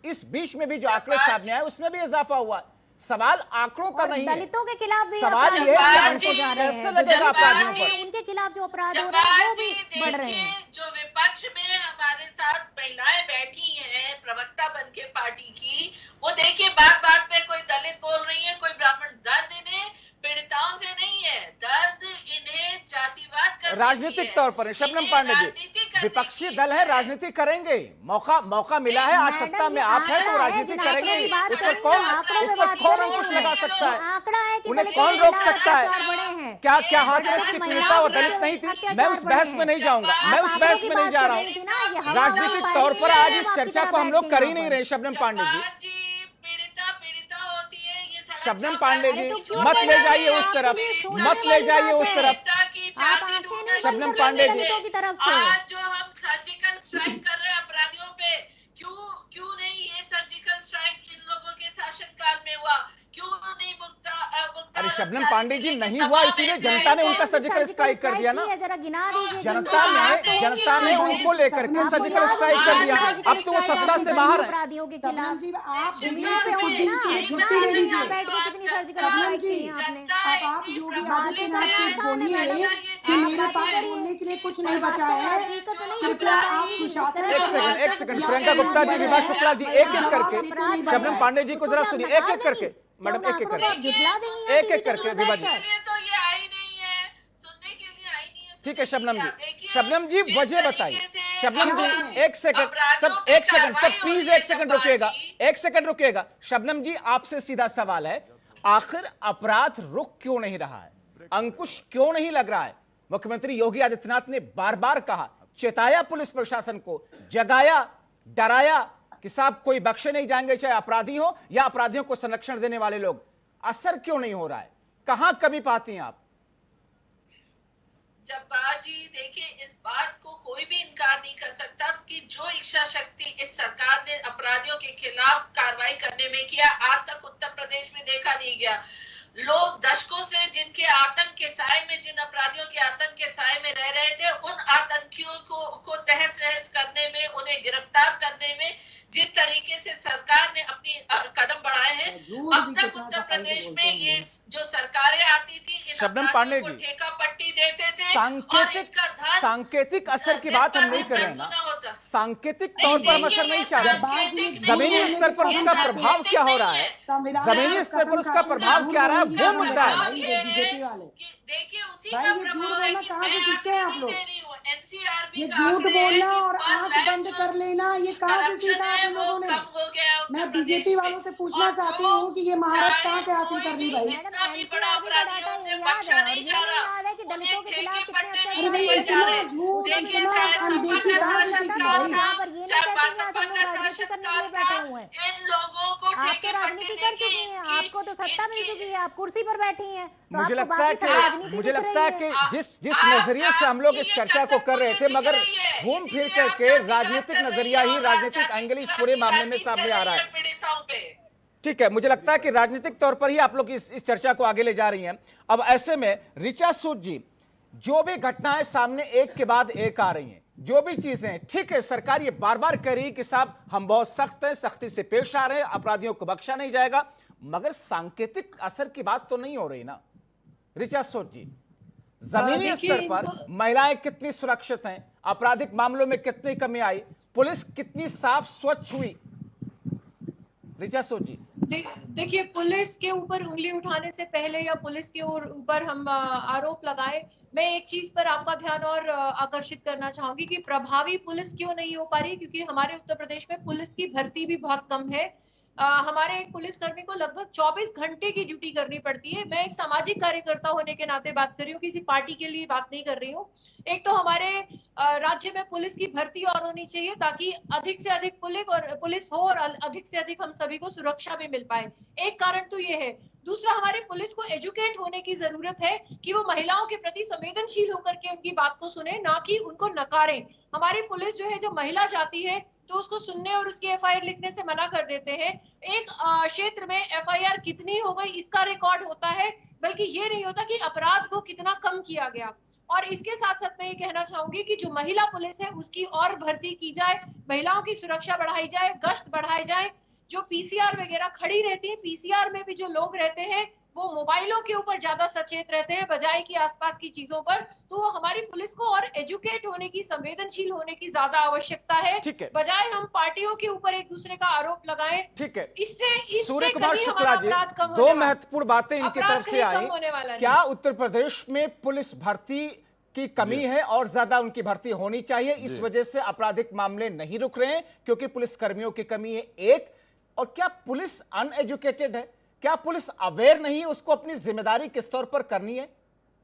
इस बीच में भी जो आंकड़े सामने आए उसमें भी इजाफा हुआ है। सवाल आंकड़ों का नहीं है, दलितों के खिलाफ भी सवाल ये है कि कैसे लगेगा अपराधियों पर, उनके खिलाफ जो अपराध हो रहे हैं वो भी बढ़ रहे हैं। जो विपक्ष में हमारे साथ महिलाएं बैठी हैं प्रवक्ता बन के पार्टी की, वो देखिए बात पे कोई दलित बोल रही है, कोई ब्राह्मण। दर्द इन्हें पीड़िताओं से नहीं है, दर्द इन्हें जातिवाद करने राजनीतिक तौर पर। शबनम पांडे जी, विपक्षी दल है, राजनीति करेंगे, मौका मिला है, आज सत्ता में आप है तो राजनीति करेंगे। इस पर कौन अंकुश लगा सकता है? उन्हें कौन रोक सकता है? क्या हाथरस की पीड़िता और दलित नहीं थी? मैं उस बहस में नहीं जाऊंगा, मैं उस बहस में नहीं जा रहा हूँ। राजनीतिक तौर पर आज इस चर्चा को हम लोग कर ही नहीं रहे। शबनम पांडे जी, शबनम पांडे जी, मत ले जाइए उस तरफ, मत ले जाइए उस तरफ। शबनम पांडे जी, आज जो हम सर्जिकल स्ट्राइक कर रहे हैं अपराधियों पे, क्यों नहीं ये सर्जिकल स्ट्राइक इन लोगों के शासनकाल में हुआ? क्यों नहीं अरे शबनम पांडे जी, नहीं हुआ इसीलिए जनता ने उनका सर्जिकल स्ट्राइक कर दिया ना। जरा गिना दीजिए। जनता ने उनको लेकर के सर्जिकल स्ट्राइक कर दिया। अब तो वो सत्ता से बाहर है। अपराधियों के खिलाफ आप दिल्ली पे होंगे ना, बैठ के कितनी सर्जिकल स्ट्राइक की है आपने? आप योगी आदित्यनाथ से बोलिए कि मेरे पास बोलने के लिए कुछ नहीं बचा है, कृपया आप सुशासन। एक सेकंड प्रियंका गुप्ता जी, विभा शुक्ला जी, एक एक करके शबनम पांडे जी को जरा सुनिए, एक एक करके मैडम, एक एक करके विभा जी। ठीक है शबनम जी, वजह बताइए। शबनम जी, एक सेकंड सब प्लीज एक सेकंड रुकिएगा। शबनम जी, आपसे सीधा सवाल है, आखिर अपराध रुक क्यों नहीं रहा है? अंकुश क्यों नहीं लग रहा है? मुख्यमंत्री योगी आदित्यनाथ ने बार बार कहा, चेताया पुलिस प्रशासन को, जगाया, डराया कि साहब कोई बख्शे नहीं जाएंगे, चाहे अपराधी हो या अपराधियों को संरक्षण देने वाले लोग। असर क्यों नहीं हो रहा है? कहां कमी पाती हैं आप? जब्बार जी देखिए, इस बात को कोई भी इनकार नहीं कर सकता कि जो इच्छा शक्ति इस सरकार ने अपराधियों के खिलाफ कार्रवाई करने में किया, आज तक उत्तर प्रदेश में देखा नहीं गया। लोग दशकों से जिनके आतंक के साए में, जिन अपराधियों के आतंक के साए में रह रहे थे, उन आतंकियों को तहस नहस करने में, उन्हें गिरफ्तार करने में जिस तरीके से सरकार ने अपनी कदम बढ़ाए हैं, अब तक उत्तर प्रदेश में ये जो सरकारें आती थी, इन शबनम अपराधियों पांडे को जी, ठेका पट्टी देते थे और इनका धन सांकेतिक असर की बात हम नहीं कर रहे हैं ना, सांकेतिक तौर पर हम असर नहीं चाह रहे, जमीनी स्तर पर उसका प्रभाव क्या हो रहा है, जमीनी स्तर पर उसका प्रभाव क्या रहा है, वो मुद्दा है। देखिए उसी का प्रभाव है कि मैं नहीं दे रही हूँ, एनसीआरबी ये का झूठ आंकड़े हैं बोलना कि और पर आंख लैंड बंद जो कर लेना, ये कहाँ से करप्शन सीखा है आप वो लोगों ने? कम हो गया उत्तर मैं प्रदेश बीजेपी में। वालों से पूछना और चाहती जो हूँ कि ये महारत कहाँ से हासिल कोई कर ली भी भाई? इतना भी बड़ा NCRB का अपराधी डाटा उनसे ये याद बख्शा है, और नहीं ये जा नहीं रहा, याद है कि दलितों के उन्हें खिलाफ ठेके कितने पट्टे अत्याचार नहीं हुए दिए जा इतना रहे। झूठ, देखिए इतना चाहे सपा अनदेखी का कहाँ से शासन सीखी काल भाई? था, पर ये नहीं चाहे कहती कि आज सपा हम लोग का राजनीति शासन करने के काल लिए था, बैठे हुए हैं। इन लोगों को आप ठेके तो पट्टे राजनीति कर देके चुकी हैं, आपको तो सत्ता मिल चुकी है, आप कुर्सी पर बैठी हैं, तो मुझे आपको लगता है बाकी सब राजनीति कि मुझे दिख लगता है रही कि है। जिस नजरिए से हम लोग इस चर्चा को कर रहे थे, मगर घूम फिर करके राजनीतिक नजरिया ही, राजनीतिक एंगल इस पूरे मामले में सामने आ रहा है। पीड़िताओं पे ठीक है, मुझे लगता है कि राजनीतिक तौर पर ही आप लोग इस चर्चा को आगे ले जा रही हैं। अब ऐसे में ऋचा सूद जी, जो भी घटनाएं सामने एक के बाद एक आ रही हैं, जो भी चीजें, ठीक है सरकार ये बार बार कह रही है कि साहब हम बहुत सख्त हैं, सख्ती से पेश आ रहे हैं, अपराधियों को बख्शा नहीं जाएगा, मगर सांकेतिक असर की बात तो नहीं हो रही ना ऋचा सूद जी। जमीनी देखिए, स्तर पर महिलाएं कितनी सुरक्षित हैं, आपराधिक मामलों में कितनी कमी आई, पुलिस कितनी साफ स्वच्छ हुई, ऋचा सूद जी। देखिए, पुलिस के ऊपर उंगली उठाने से पहले या पुलिस के ऊपर हम आरोप लगाए, मैं एक चीज पर आपका ध्यान और आकर्षित करना चाहूंगी कि प्रभावी पुलिस क्यों नहीं हो पा रही, क्योंकि हमारे उत्तर प्रदेश में पुलिस की भर्ती भी बहुत कम है। हमारे एक पुलिसकर्मी को लगभग 24 घंटे की ड्यूटी करनी पड़ती है। मैं एक सामाजिक कार्यकर्ता होने के नाते बात कर रही हूँ, किसी पार्टी के लिए बात नहीं कर रही हूँ। एक तो हमारे राज्य में पुलिस की भर्ती और होनी चाहिए ताकि अधिक से अधिक पुलिस हो और अधिक से अधिक हम सभी को सुरक्षा भी मिल पाए। एक कारण तो ये है। दूसरा, हमारे पुलिस को एजुकेट होने की जरूरत है कि वो महिलाओं के प्रति संवेदनशील होकर के उनकी बात को सुने, ना कि उनको नकारें। हमारी पुलिस जो है, जब महिला जाती है तो उसको सुनने और उसकी एफआईआर लिखने से मना कर देते हैं। एक क्षेत्र में एफआईआर कितनी हो गई इसका रिकॉर्ड होता है, बल्कि ये नहीं होता कि अपराध को कितना कम किया गया। और इसके साथ साथ मैं ये कहना चाहूंगी कि जो महिला पुलिस है उसकी और भर्ती की जाए, महिलाओं की सुरक्षा बढ़ाई जाए, गश्त बढ़ाई जाए। जो पीसीआर वगैरह खड़ी रहती है, पीसीआर में भी जो लोग रहते हैं वो मोबाइलों के ऊपर ज्यादा सचेत रहते हैं बजाय कि आसपास की चीजों पर। तो हमारी पुलिस को और एजुकेट होने की, संवेदनशील होने की ज्यादा आवश्यकता है, बजाय हम पार्टियों के ऊपर एक दूसरे का आरोप लगाएं। ठीक है, इससे सूर्य कुमार शुक्ला जी, दो महत्वपूर्ण बातें इनकी तरफ से आई। क्या उत्तर प्रदेश में पुलिस भर्ती की कमी है और ज्यादा उनकी भर्ती होनी चाहिए, इस वजह से आपराधिक मामले नहीं रुक रहे हैं क्योंकि पुलिस कर्मियों की कमी है? एक, और क्या पुलिस अनएजुकेटेड है? क्या पुलिस अवेयर नहीं है, उसको अपनी जिम्मेदारी किस तौर पर करनी है,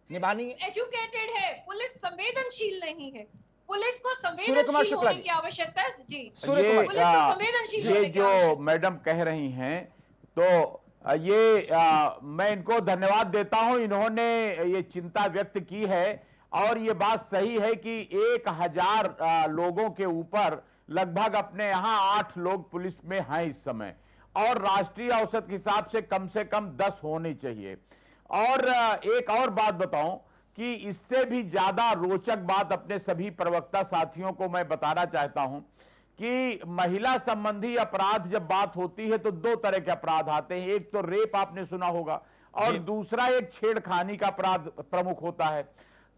निभानी है? एजुकेटेड है, पुलिस संवेदनशील नहीं है। पुलिस को संवेदनशील होने की आवश्यकता है जी। पुलिस को संवेदनशील होने की आवश्यकता है। मैडम कह रही हैं तो मैं इनको धन्यवाद देता हूं, इन्होंने ये चिंता व्यक्त की है और ये बात सही है कि 1000 लोगों के ऊपर लगभग अपने यहां 8 लोग पुलिस में हैं इस समय, और राष्ट्रीय औसत के हिसाब से कम 10 होनी चाहिए। और एक और बात बताऊं कि इससे भी ज्यादा रोचक बात अपने सभी प्रवक्ता साथियों को मैं बताना चाहता हूं कि महिला संबंधी अपराध जब बात होती है तो 2 तरह के अपराध आते हैं। एक तो रेप आपने सुना होगा, और दूसरा एक छेड़खानी का अपराध प्रमुख होता है।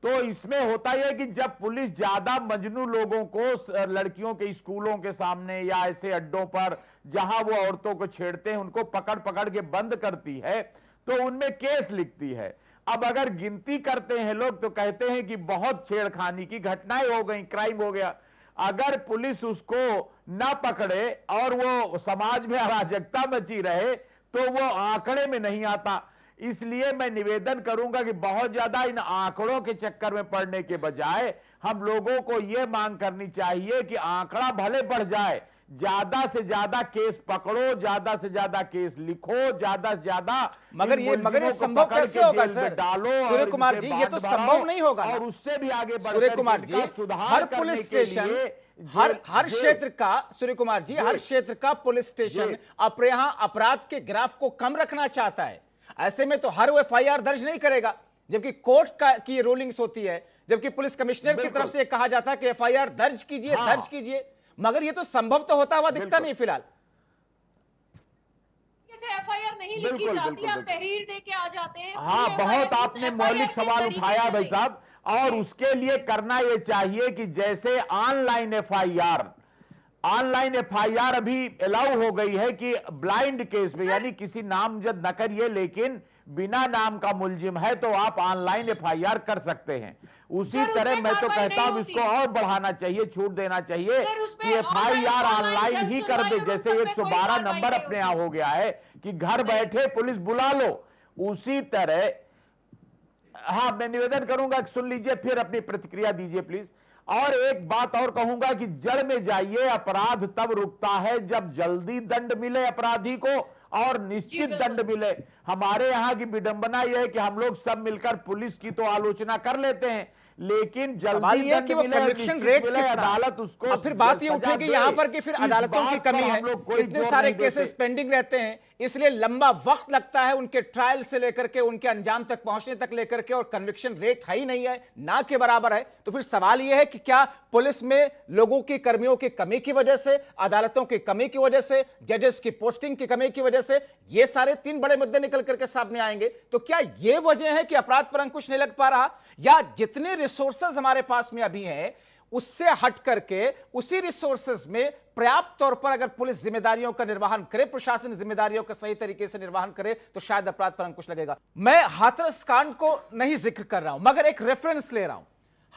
तो इसमें होता यह कि जब पुलिस ज्यादा मजनू लोगों को लड़कियों के स्कूलों के सामने या ऐसे अड्डों पर जहां वो औरतों को छेड़ते हैं उनको पकड़ पकड़ के बंद करती है तो उनमें केस लिखती है। अब अगर गिनती करते हैं लोग तो कहते हैं कि बहुत छेड़खानी की घटनाएं हो गई, क्राइम हो गया। अगर पुलिस उसको ना पकड़े और वो समाज में अराजकता मची रहे तो वो आंकड़े में नहीं आता। इसलिए मैं निवेदन करूंगा कि बहुत ज्यादा इन आंकड़ों के चक्कर में पड़ने के बजाय हम लोगों को यह मांग करनी चाहिए कि आंकड़ा भले बढ़ जाए, ज्यादा से ज्यादा केस पकड़ो, ज्यादा से ज्यादा केस लिखो, ज्यादा से ज्यादा मगर ये संभव कैसे होगा सर? डालो। सूर्य कुमार जी, ये तो संभव नहीं होगा और उससे भी आगे सूर्य कुमार जी, हर पुलिस स्टेशन, हर क्षेत्र का, सूर्य कुमार जी, हर क्षेत्र का पुलिस स्टेशन अपने यहां अपराध के ग्राफ को कम रखना चाहता है। ऐसे में तो हर वो एफआईआर दर्ज नहीं करेगा, जबकि कोर्ट की रूलिंग्स होती है, जबकि पुलिस कमिश्नर की तरफ से कहा जाता है कि एफआईआर दर्ज कीजिए, दर्ज कीजिए। मगर ये तो संभव तो होता हुआ दिखता नहीं फिलहाल। एफआईआर नहीं लिखी जाती, आप तहरीर दे के आ जाते हैं। हाँ, बहुत आपने मौलिक सवाल उठाया भाई साहब, और उसके लिए करना यह चाहिए कि जैसे ऑनलाइन एफआईआर अभी अलाउ हो गई है कि ब्लाइंड केस में, यानी किसी नामजद न करिए, लेकिन बिना नाम का मुलजिम है तो आप ऑनलाइन एफआईआर कर सकते हैं। उसी तरह मैं तो कहता हूं इसको और बढ़ाना चाहिए, छूट देना चाहिए कि एफआईआर ऑनलाइन ही कर दे। जैसे 112 नंबर अपने यहां हो गया है कि घर बैठे पुलिस बुला लो, उसी तरह हाँ, मैं निवेदन करूंगा कि सुन लीजिए, फिर अपनी प्रतिक्रिया दीजिए प्लीज। और एक बात और कहूंगा कि जड़ में जाइए, अपराध तब रुकता है जब जल्दी दंड मिले अपराधी को और निश्चित दंड मिले। हमारे यहाँ की विडंबना यह है कि हम लोग सब मिलकर पुलिस की तो आलोचना कर लेते हैं, लेकिन जल्दी दंड मिले, कन्विक्शन रेट कितना, अदालत उसको, फिर बात ये उठेगी यहाँ पर कि फिर अदालतों की कमी है, इतने सारे केसेस पेंडिंग रहते हैं, इसलिए लंबा वक्त लगता है उनके ट्रायल से लेकर के उनके अंजाम तक पहुंचने तक लेकर के, और कन्विक्शन रेट है ही नहीं है, ना के बराबर है। तो फिर सवाल यह है कि क्या पुलिस में लोगों की, कर्मियों की कमी की वजह से, अदालतों की कमी की वजह से, जजेस की पोस्टिंग की कमी की वजह से, ये सारे तीन बड़े मुद्दे निकल करके सामने आएंगे। तो क्या ये वजह है कि अपराध पर अंकुश नहीं लग पा रहा, या जितने रिसोर्सेज हमारे पास में अभी हैं उससे हट करके उसी रिसोर्सेज में पर्याप्त तौर पर अगर पुलिस जिम्मेदारियों का निर्वहन करे, प्रशासन जिम्मेदारियों का सही तरीके से निर्वहन करे, तो शायद अपराध पर अंकुश लगेगा। मैं हाथरस कांड को नहीं जिक्र कर रहा हूं, मगर एक रेफरेंस ले रहा हूं।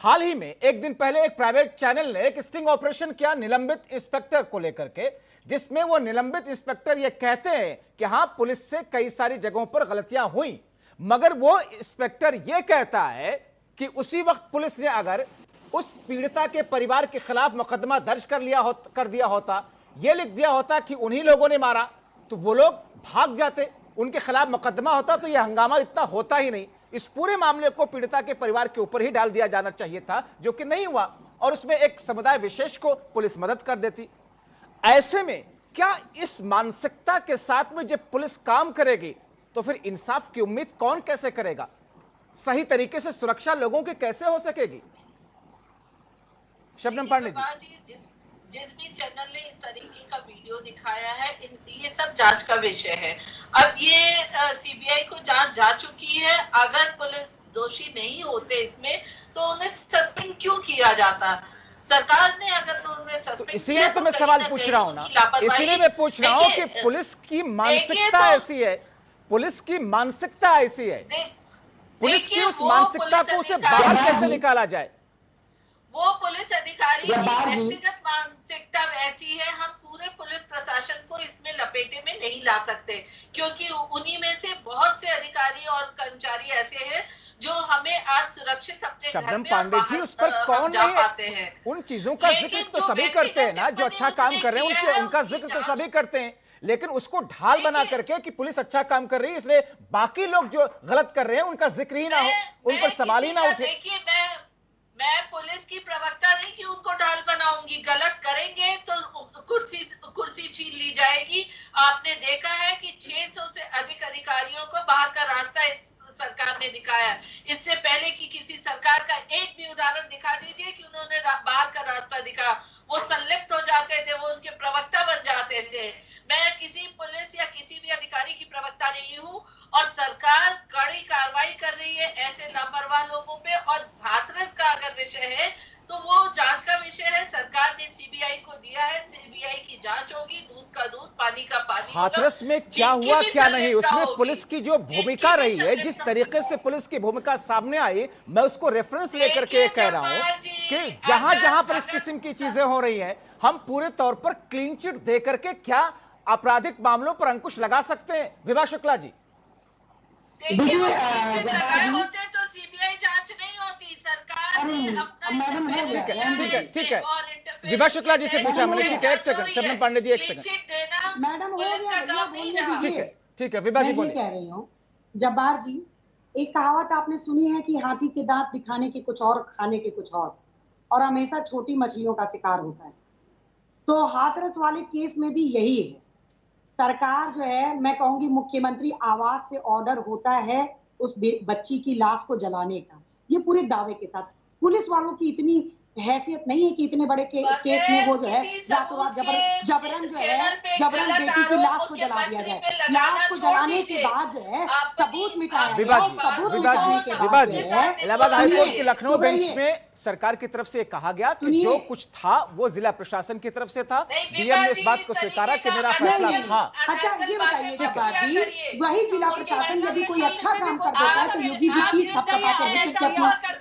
हाल ही में एक दिन पहले एक प्राइवेट चैनल ने एक स्टिंग ऑपरेशन किया निलंबित इंस्पेक्टर को लेकर के, जिसमें वो निलंबित इंस्पेक्टर ये कहते हैं कि हां, पुलिस से कई सारी जगहों पर गलतियां हुई, मगर वो इंस्पेक्टर ये कहता है कि उसी वक्त पुलिस ने अगर उस पीड़िता के परिवार के खिलाफ मुकदमा दर्ज कर दिया होता, यह लिख दिया होता कि उन्हीं लोगों ने मारा, तो वो लोग भाग जाते, उनके खिलाफ मुकदमा होता तो यह हंगामा इतना होता ही नहीं। इस पूरे मामले को पीड़िता के परिवार के ऊपर ही डाल दिया जाना चाहिए था, जो कि नहीं हुआ, और उसमें एक समुदाय विशेष को पुलिस मदद कर देती। ऐसे में क्या इस मानसिकता के साथ में जब पुलिस काम करेगी तो फिर इंसाफ की उम्मीद कौन कैसे करेगा? सही तरीके से सुरक्षा लोगों की कैसे हो सकेगी? शबनम पांडे जी, जिस भी चैनल ने इस तरीके का वीडियो दिखाया है, ये सब जांच का विषय है। अब ये सीबीआई को जांच जा चुकी है, अगर पुलिस दोषी नहीं होते इसमें तो उन्हें सस्पेंड क्यों किया जाता? सरकार ने अगर उन्हें सस्पेंड, इसीलिए तो मैं सवाल पूछ रहा हूं ना, इसीलिए मैं पूछ रहा हूं कि पुलिस की मानसिकता ऐसी है, पुलिस की मानसिकता ऐसी है, पुलिस की उस मानसिकता को उसे बाहर कैसे निकाला जाए? वो पुलिस अधिकारी की व्यक्तिगत मानसिकता ऐसी है, हम पूरे पुलिस प्रशासन को इसमें लपेटे में नहीं ला सकते, क्योंकि उन्हीं में से बहुत से अधिकारी और कर्मचारी ऐसे हैं जो हमें आज सुरक्षित अपने घर में पांडे जी, उस पर कौन जा पाते हैं। उन चीजों का जिक्र तो सभी करते हैं ना, जो अच्छा काम कर रहे हैं उनका जिक्र तो सभी करते हैं, लेकिन उसको ढाल बना करके कि पुलिस अच्छा काम कर रही है इसलिए बाकी लोग जो गलत कर रहे हैं उनका जिक्र ही ना हो, उन पर सवाल ही ना उठे। देखिए, मैं पुलिस की प्रवक्ता नहीं कि उनको ढाल बनाऊंगी, गलत करेंगे तो कुर्सी छीन ली जाएगी। आपने देखा है कि 600 से अधिक अधिकारियों को बाहर का रास्ता इस सरकार ने दिखाया। इससे पहले कि किसी सरकार का एक भी उदाहरण दिखा दीजिए कि उन्होंने बाहर का रास्ता दिखा। वो संलिप्त हो जाते थे, वो उनके प्रवक्ता बन जाते थे। मैं किसी पुलिस या किसी भी अधिकारी की प्रवक्ता नहीं हूँ, और सरकार कड़ी कार्रवाई कर रही है ऐसे लापरवाह लोगों पे। और हाथरस का अगर विषय है तो वो जांच का विषय है, सरकार ने सीबीआई को दिया है, सीबीआई की जांच होगी, दूध का दूध, पानी का पानी। हाथरस में क्या हुआ क्या नहीं, उसमें पुलिस की जो भूमिका रही है, जिस तरीके से पुलिस की भूमिका सामने आई, मैं उसको रेफरेंस लेकर के कह रहा हूँ कि जहां जहां पर इस किस्म की चीजें हो रही हैं, हम पूरे तौर पर क्लीन चिट दे करके क्या आपराधिक मामलों पर अंकुश लगा सकते हैं? विभा शुक्ला जी, देखिए, वो लगाए होते तो सीबीआई जांच नहीं होती। सरकार ने अपना ठीक है। और विभा शुक्ला जी से पूछा मैंने, ठीक है, एक सेकंड, शबनम पांडे जी, एक सेकंड। देना मैडम हो पुलिस गया, का काम नहीं रहा। ठीक है, ठीक है, विभा जी मैं ये बोलिए। कह रही हूँ जब्बार जी, एक कहावत आपने सुनी है कि हाथी के दांत दिखाने के कुछ और, खाने के कुछ और हमेशा छोटी मछलियों का शिकार होता है। तो हाथरस वाले केस में भी यही है। सरकार जो है, मैं कहूंगी मुख्यमंत्री आवास से ऑर्डर होता है उस बच्ची की लाश को जलाने का, ये पूरे दावे के साथ। पुलिस वालों की इतनी हैसियत नहीं है कि इतने बड़े केस में वो जो है रातों रात जबरन बेटी की लाश को जला दिया जाए। लाश को जलाने के बाद जो है सबूत मिटाया गया। विभा सबूत जी, मिटाने के विभा बाद जी, जो है, इलाहाबाद हाईकोर्ट के सुनिए, लखनऊ बेंच सुनिए। में सरकार की तरफ से कहा गया कि सुनिए। जो कुछ था वो जिला प्रशासन की तरफ से था। डीएम ने इस बात को स्वीकारा कि मेरा फैसला था। अच्छा ये बताइए जब्बार जी, वही जिला प्रशासन यदि कोई अच्छा काम कर देता है तो योगी जी पीठ थपथपाते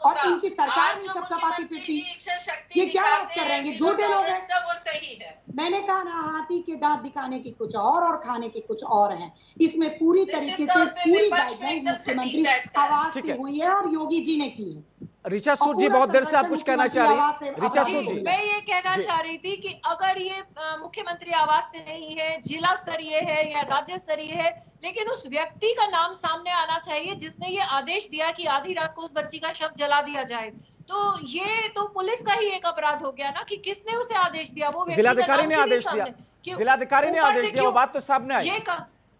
और इनकी सरकार ने थपथपाती पीटी। ये क्या बात कर रहे हैं, ये झूठे लोग हैं। वो सही है। मैंने कहा ना, हाथी के दांत दिखाने के कुछ और खाने के कुछ और हैं। इसमें पूरी तरीके से पूरी गाइडलाइन मुख्यमंत्री आवाज से हुई है और योगी जी ने की है। ऋचा सूद जी बहुत देर से आप कुछ कहना चाह रही हैं। ऋचा सूद जी, मैं ये कहना चाह रही थी कि अगर ये मुख्यमंत्री आवास से नहीं है, जिला स्तरीय है या राज्य स्तरीय है, लेकिन उस व्यक्ति का नाम सामने आना चाहिए जिसने ये आदेश दिया कि आधी रात को उस बच्ची का शव जला दिया जाए। तो ये तो पुलिस का ही एक अपराध हो गया ना कि किसने उसे आदेश दिया। वो जिलाधिकारी ने आदेश दिया, जिलाधिकारी ने आदेश दिया, वो बात तो सामने आई,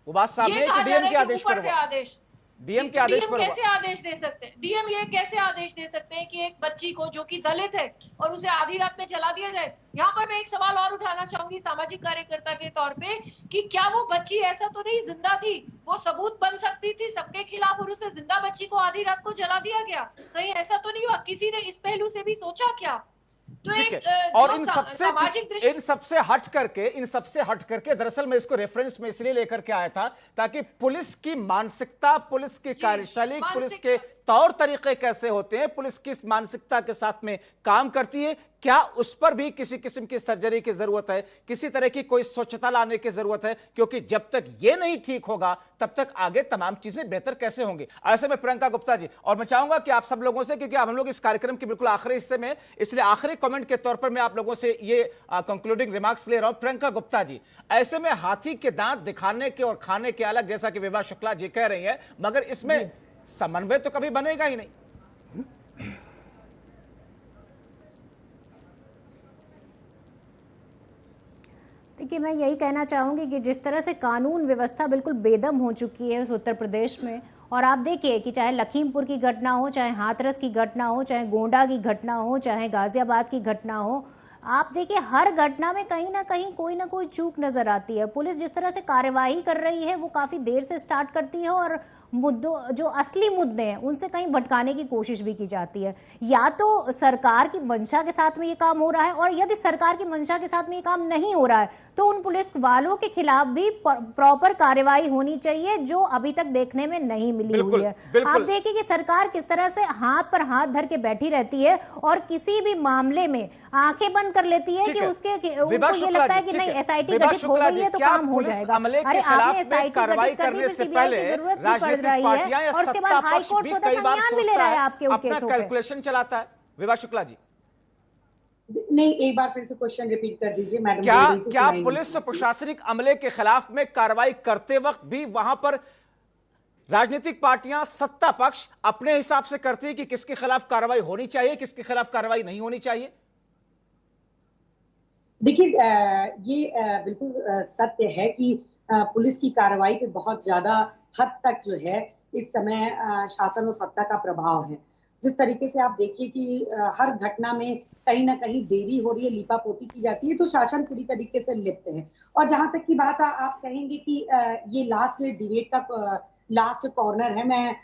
वो बात सामने आई कि डीएम के आदेश पर, डीएम के आदेश पर कैसे आदेश दे सकते हैं? डीएम ये कैसे आदेश दे सकते हैं कि एक बच्ची को जो कि दलित है और उसे आधी रात में जला दिया जाए? यहाँ पर मैं एक सवाल और उठाना चाहूंगी सामाजिक कार्यकर्ता के तौर पे कि क्या वो बच्ची ऐसा तो नहीं जिंदा थी, वो सबूत बन सकती थी सबके खिलाफ और उसे जिंदा बच्ची को आधी रात को जला दिया गया? कहीं ऐसा तो नहीं हुआ? किसी ने इस पहलू से भी सोचा क्या? तो एक और इन सबसे हट करके दरअसल मैं इसको रेफरेंस में इसलिए लेकर के आया था ताकि पुलिस की मानसिकता, पुलिस की कार्यशैली, पुलिस के तौर तरीके कैसे होते हैं, पुलिस किस मानसिकता के साथ में काम करती है, क्या उस पर भी किसी किस्म की सर्जरी की जरूरत है, किसी तरह की कोई स्वच्छता लाने की जरूरत है, क्योंकि जब तक ये नहीं ठीक होगा तब तक आगे तमाम चीजें बेहतर कैसे होंगी। ऐसे में प्रियंका गुप्ता जी, और मैं चाहूंगा कि आप सब लोगों से, क्योंकि हम लोग इस कार्यक्रम के बिल्कुल आखिरी हिस्से में, इसलिए आखिरी कमेंट के तौर पर मैं आप लोगों से ये कंक्लूडिंग रिमार्क्स ले रहा हूं। प्रियंका गुप्ता जी, ऐसे में हाथी के दांत दिखाने के और खाने के अलग, जैसा कि विभा शुक्ला जी कह रही है, मगर इसमें समन्वय तो कभी बनेगा ही नहीं। देखिए, मैं यही कहना चाहूंगी कि जिस तरह से कानून व्यवस्था बिल्कुल बेदम हो चुकी है उस उत्तर प्रदेश में, और आप देखिए कि चाहे लखीमपुर की घटना हो, चाहे हाथरस की घटना हो, चाहे गोंडा की घटना हो, चाहे गाजियाबाद की घटना हो, आप देखिए हर घटना में कहीं ना कहीं कोई ना कोई चूक नजर आती है। पुलिस जिस तरह से कार्यवाही कर रही है वो काफी देर से स्टार्ट करती है और मुद्दों, जो असली मुद्दे हैं उनसे कहीं भटकाने की कोशिश भी की जाती है। या तो सरकार की मंशा के साथ में ये काम हो रहा है, और यदि सरकार की मंशा के साथ में ये काम नहीं हो रहा है तो उन पुलिस वालों के खिलाफ भी प्रॉपर कार्यवाही होनी चाहिए, जो अभी तक देखने में नहीं मिली हुई है। आप देखिए कि सरकार किस तरह से हाथ पर हाथ धर के बैठी रहती है और किसी भी मामले में आंखें बंद कर लेती है कि उसके उनको ये लगता है कि नहीं एसआईटी गठित हो गई है तो काम हो जाएगा। अरे आपने एसआईटी गठित करने में सीबीआई की जरूरत नहीं पड़ रही है, और उसके बाद हाई कोर्ट स्वतः संज्ञान भी ले रहा है आपके उन केसों पे। कैलकुलेशन चलाता है। विभा शुक्ला जी, नहीं, एक बार फिर से क्वेश्चन रिपीट कर दीजिए मैडम। क्या पुलिस प्रशासनिक अमले के खिलाफ में कार्रवाई करते वक्त भी वहां पर राजनीतिक पार्टियां, सत्ता पक्ष अपने हिसाब से करती है कि किसके खिलाफ कार्रवाई होनी चाहिए, किसके खिलाफ कार्रवाई नहीं होनी चाहिए? देखिए, ये बिल्कुल सत्य है कि पुलिस की कार्रवाई पे बहुत ज्यादा हद तक जो है इस समय शासन और सत्ता का प्रभाव है। जिस तरीके से आप देखिए कि हर घटना में कहीं ना कहीं देरी हो रही है, लीपापोती की जाती है, तो शासन पूरी तरीके से लिप्त है। और जहां तक की बात आप कहेंगे कि ये लास्ट डिबेट का लास्ट कॉर्नर है, मैं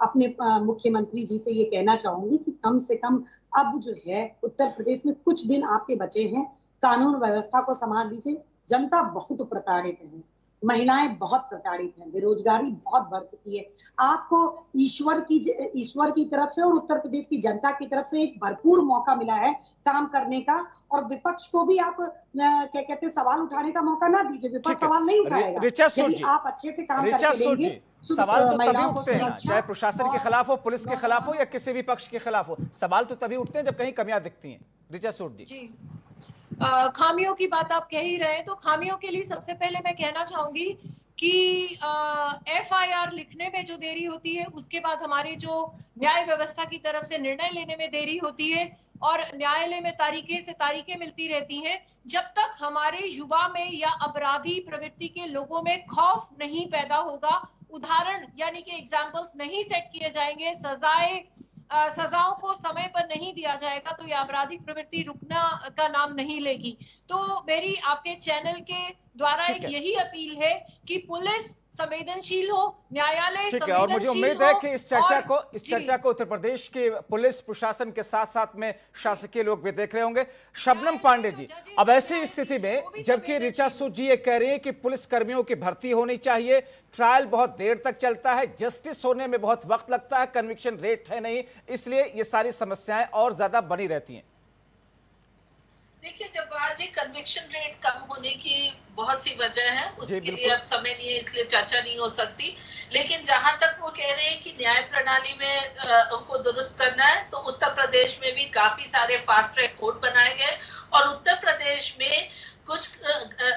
अपने मुख्यमंत्री जी से ये कहना चाहूंगी कि कम से कम अब जो है उत्तर प्रदेश में कुछ दिन आपके बचे हैं, कानून व्यवस्था को संभाल लीजिए। जनता बहुत प्रताड़ित है, महिलाएं बहुत प्रताड़ित हैं, बेरोजगारी बहुत बढ़ चुकी है। आपको ईश्वर की तरफ से और उत्तर प्रदेश की जनता की तरफ से एक भरपूर मौका मिला है काम करने का, और विपक्ष को भी आप क्या कहते हैं सवाल उठाने का मौका ना दीजिए। विपक्ष सवाल नहीं उठाएगा यदि आप अच्छे से काम करके देंगे। सवाल तो तभी उठते हैं, चाहे प्रशासन के खिलाफ हो, पुलिस के खिलाफ हो या किसी भी पक्ष के खिलाफ हो, सवाल तो तभी उठते हैं जब कहीं कमियां दिखती हैं। ऋचा सूद जी। जी, खामियों की बात आप कह ही रहे हैं, तो खामियों के लिए सबसे पहले मैं कहना चाहूंगी कि FIR लिखने में जो देरी होती है, उसके बाद हमारी जो न्याय व्यवस्था की तरफ से निर्णय लेने में देरी होती है और न्यायालय में तारीखें मिलती रहती हैं, जब तक हमारे युवा में या अपराधी प्रवृत्ति के लोगों में खौफ नहीं पैदा होगा, उदाहरण यानी कि एग्जाम्पल्स नहीं सेट किए जाएंगे, सजाओं को समय पर नहीं दिया जाएगा, तो ये आपराधिक प्रवृत्ति रुकना का नाम नहीं लेगी। तो मेरी आपके चैनल के द्वारा एक यही अपील है कि पुलिस संवेदनशील हो, न्यायालय ठीक है, और मुझे उम्मीद है कि इस चर्चा को उत्तर प्रदेश के पुलिस प्रशासन के साथ साथ में शासकीय लोग भी देख रहे होंगे। शबनम पांडे जी, अब ऐसी स्थिति में जबकि ऋचा सूद जी ये कह रही है कि पुलिस कर्मियों की भर्ती होनी चाहिए, ट्रायल बहुत देर तक चलता है, जस्टिस होने में बहुत वक्त लगता है, कन्विक्शन रेट है नहीं, इसलिए ये सारी समस्याएं और ज्यादा बनी रहती हैं। देखिए, जब आज ये कन्विक्शन रेट कम होने की बहुत सी वजह है, उसके लिए अब समय नहीं है, इसलिए चर्चा नहीं हो सकती। लेकिन जहां तक वो कह रहे हैं कि न्याय प्रणाली में उनको दुरुस्त करना है, तो उत्तर प्रदेश में भी काफी सारे फास्ट ट्रैक कोर्ट बनाए गए और उत्तर प्रदेश में कुछ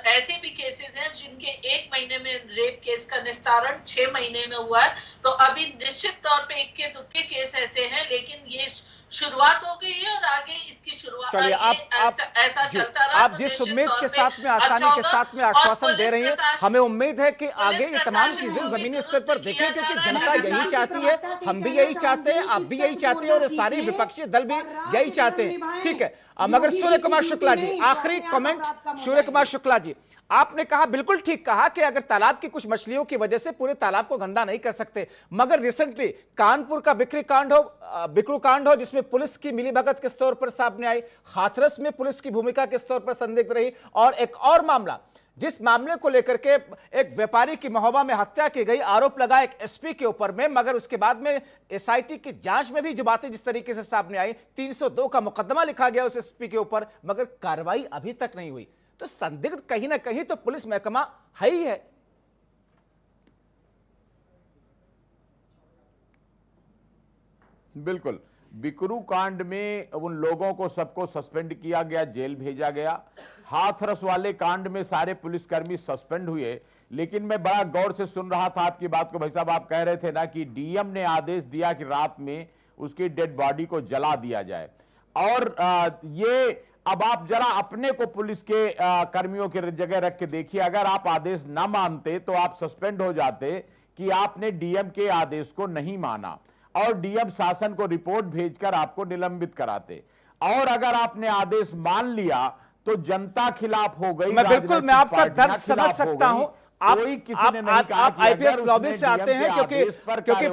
ऐसे भी केसेस हैं जिनके 1 महीने में रेप केस का निस्तारण 6 महीने में हुआ है। तो अभी निश्चित तौर पे इक्के दुक्के केस ऐसे हैं, लेकिन ये शुरुआत हो गई है और आगे इसकी शुरुआत ऐसा चलता रहा। आप जिस उम्मीद के साथ में, आसानी के साथ में आश्वासन दे रही हैं, हमें उम्मीद है कि आगे ये तमाम चीजें जमीनी स्तर पर देखें, क्योंकि जनता यही चाहती है, हम भी यही चाहते हैं, आप भी यही चाहते हैं और ये सारे विपक्षी दल भी यही चाहते हैं। ठीक है, मगर सूर्य कुमार शुक्ला जी, आखिरी कमेंट। सूर्य कुमार शुक्ला जी, आपने कहा, बिल्कुल ठीक कहा कि अगर तालाब की कुछ मछलियों की वजह से पूरे तालाब को गंदा नहीं कर सकते, मगर रिसेंटली कानपुर का बिक्रू कांड हो जिसमें पुलिस की मिलीभगत किस तौर पर सामने आई, हाथरस में पुलिस की भूमिका किस तौर पर संदिग्ध रही, और एक और मामला जिस मामले को लेकर के एक व्यापारी की महोबा में हत्या की गई, आरोप लगा एक एसपी के ऊपर में, मगर उसके बाद में एसआईटी की जांच में भी जो बातें जिस तरीके से सामने आई, 302 का मुकदमा लिखा गया उस एसपी के ऊपर, मगर कार्रवाई अभी तक नहीं हुई। तो संदिग्ध कहीं ना कहीं तो पुलिस महकमा है ही है। बिल्कुल, बिकरू कांड में उन लोगों को सबको सस्पेंड किया गया, जेल भेजा गया। हाथरस वाले कांड में सारे पुलिसकर्मी सस्पेंड हुए, लेकिन मैं बड़ा गौर से सुन रहा था आपकी बात को। भाई साहब, आप कह रहे थे ना कि डीएम ने आदेश दिया कि रात में उसकी डेड बॉडी को जला दिया जाए, और ये अब आप जरा अपने को पुलिस के कर्मियों की जगह रख के देखिए, अगर आप आदेश ना मानते तो आप सस्पेंड हो जाते कि आपने डीएम के आदेश को नहीं माना, और डीएम शासन को रिपोर्ट भेजकर आपको निलंबित कराते, और अगर आपने आदेश मान लिया तो जनता खिलाफ हो गई। बिल्कुल, मैं आपका दर्द समझ सकता हूं। आप आईपीएस लॉबी से आते हैं, क्योंकि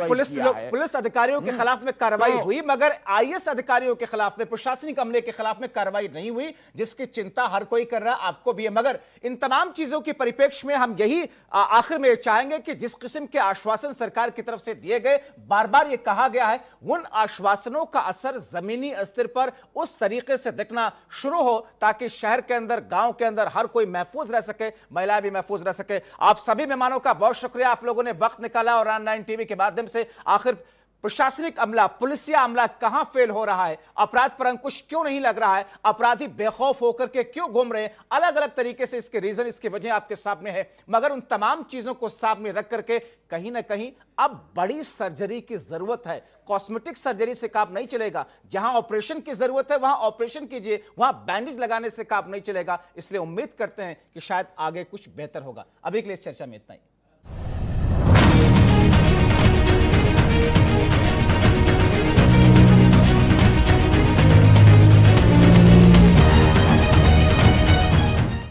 पुलिस अधिकारियों के खिलाफ में कार्रवाई हुई, मगर आईएएस अधिकारियों के खिलाफ में, प्रशासनिक अमले के खिलाफ में कार्रवाई नहीं हुई, जिसकी चिंता हर कोई कर रहा है, आपको भी है। मगर इन तमाम चीजों के परिप्रेक्ष्य में हम यही आखिर में चाहेंगे कि जिस किस्म के आश्वासन सरकार की तरफ से दिए गए, बार बार ये कहा गया है, उन आश्वासनों का असर जमीनी स्तर पर उस तरीके से दिखना शुरू हो ताकि शहर के अंदर, गांव के अंदर हर कोई महफूज रह सके, महिलाएं भी महफूज रह सके। आप सभी मेहमानों का बहुत शुक्रिया, आप लोगों ने वक्त निकाला और ऑनलाइन टीवी के माध्यम से आखिर प्रशासनिक अमला, पुलिसिया अमला कहां फेल हो रहा है, अपराध पर अंकुश क्यों नहीं लग रहा है, अपराधी बेखौफ होकर के क्यों घूम रहे हैं, अलग अलग तरीके से इसके रीजन, इसकी वजह आपके सामने है। मगर उन तमाम चीजों को सामने रख करके कहीं ना कहीं अब बड़ी सर्जरी की जरूरत है। कॉस्मेटिक सर्जरी से काम नहीं चलेगा, जहां ऑपरेशन की जरूरत है वहां ऑपरेशन कीजिए, वहां बैंडेज लगाने से काम नहीं चलेगा। इसलिए उम्मीद करते हैं कि शायद आगे कुछ बेहतर होगा। अभी के लिए इस चर्चा में इतना ही।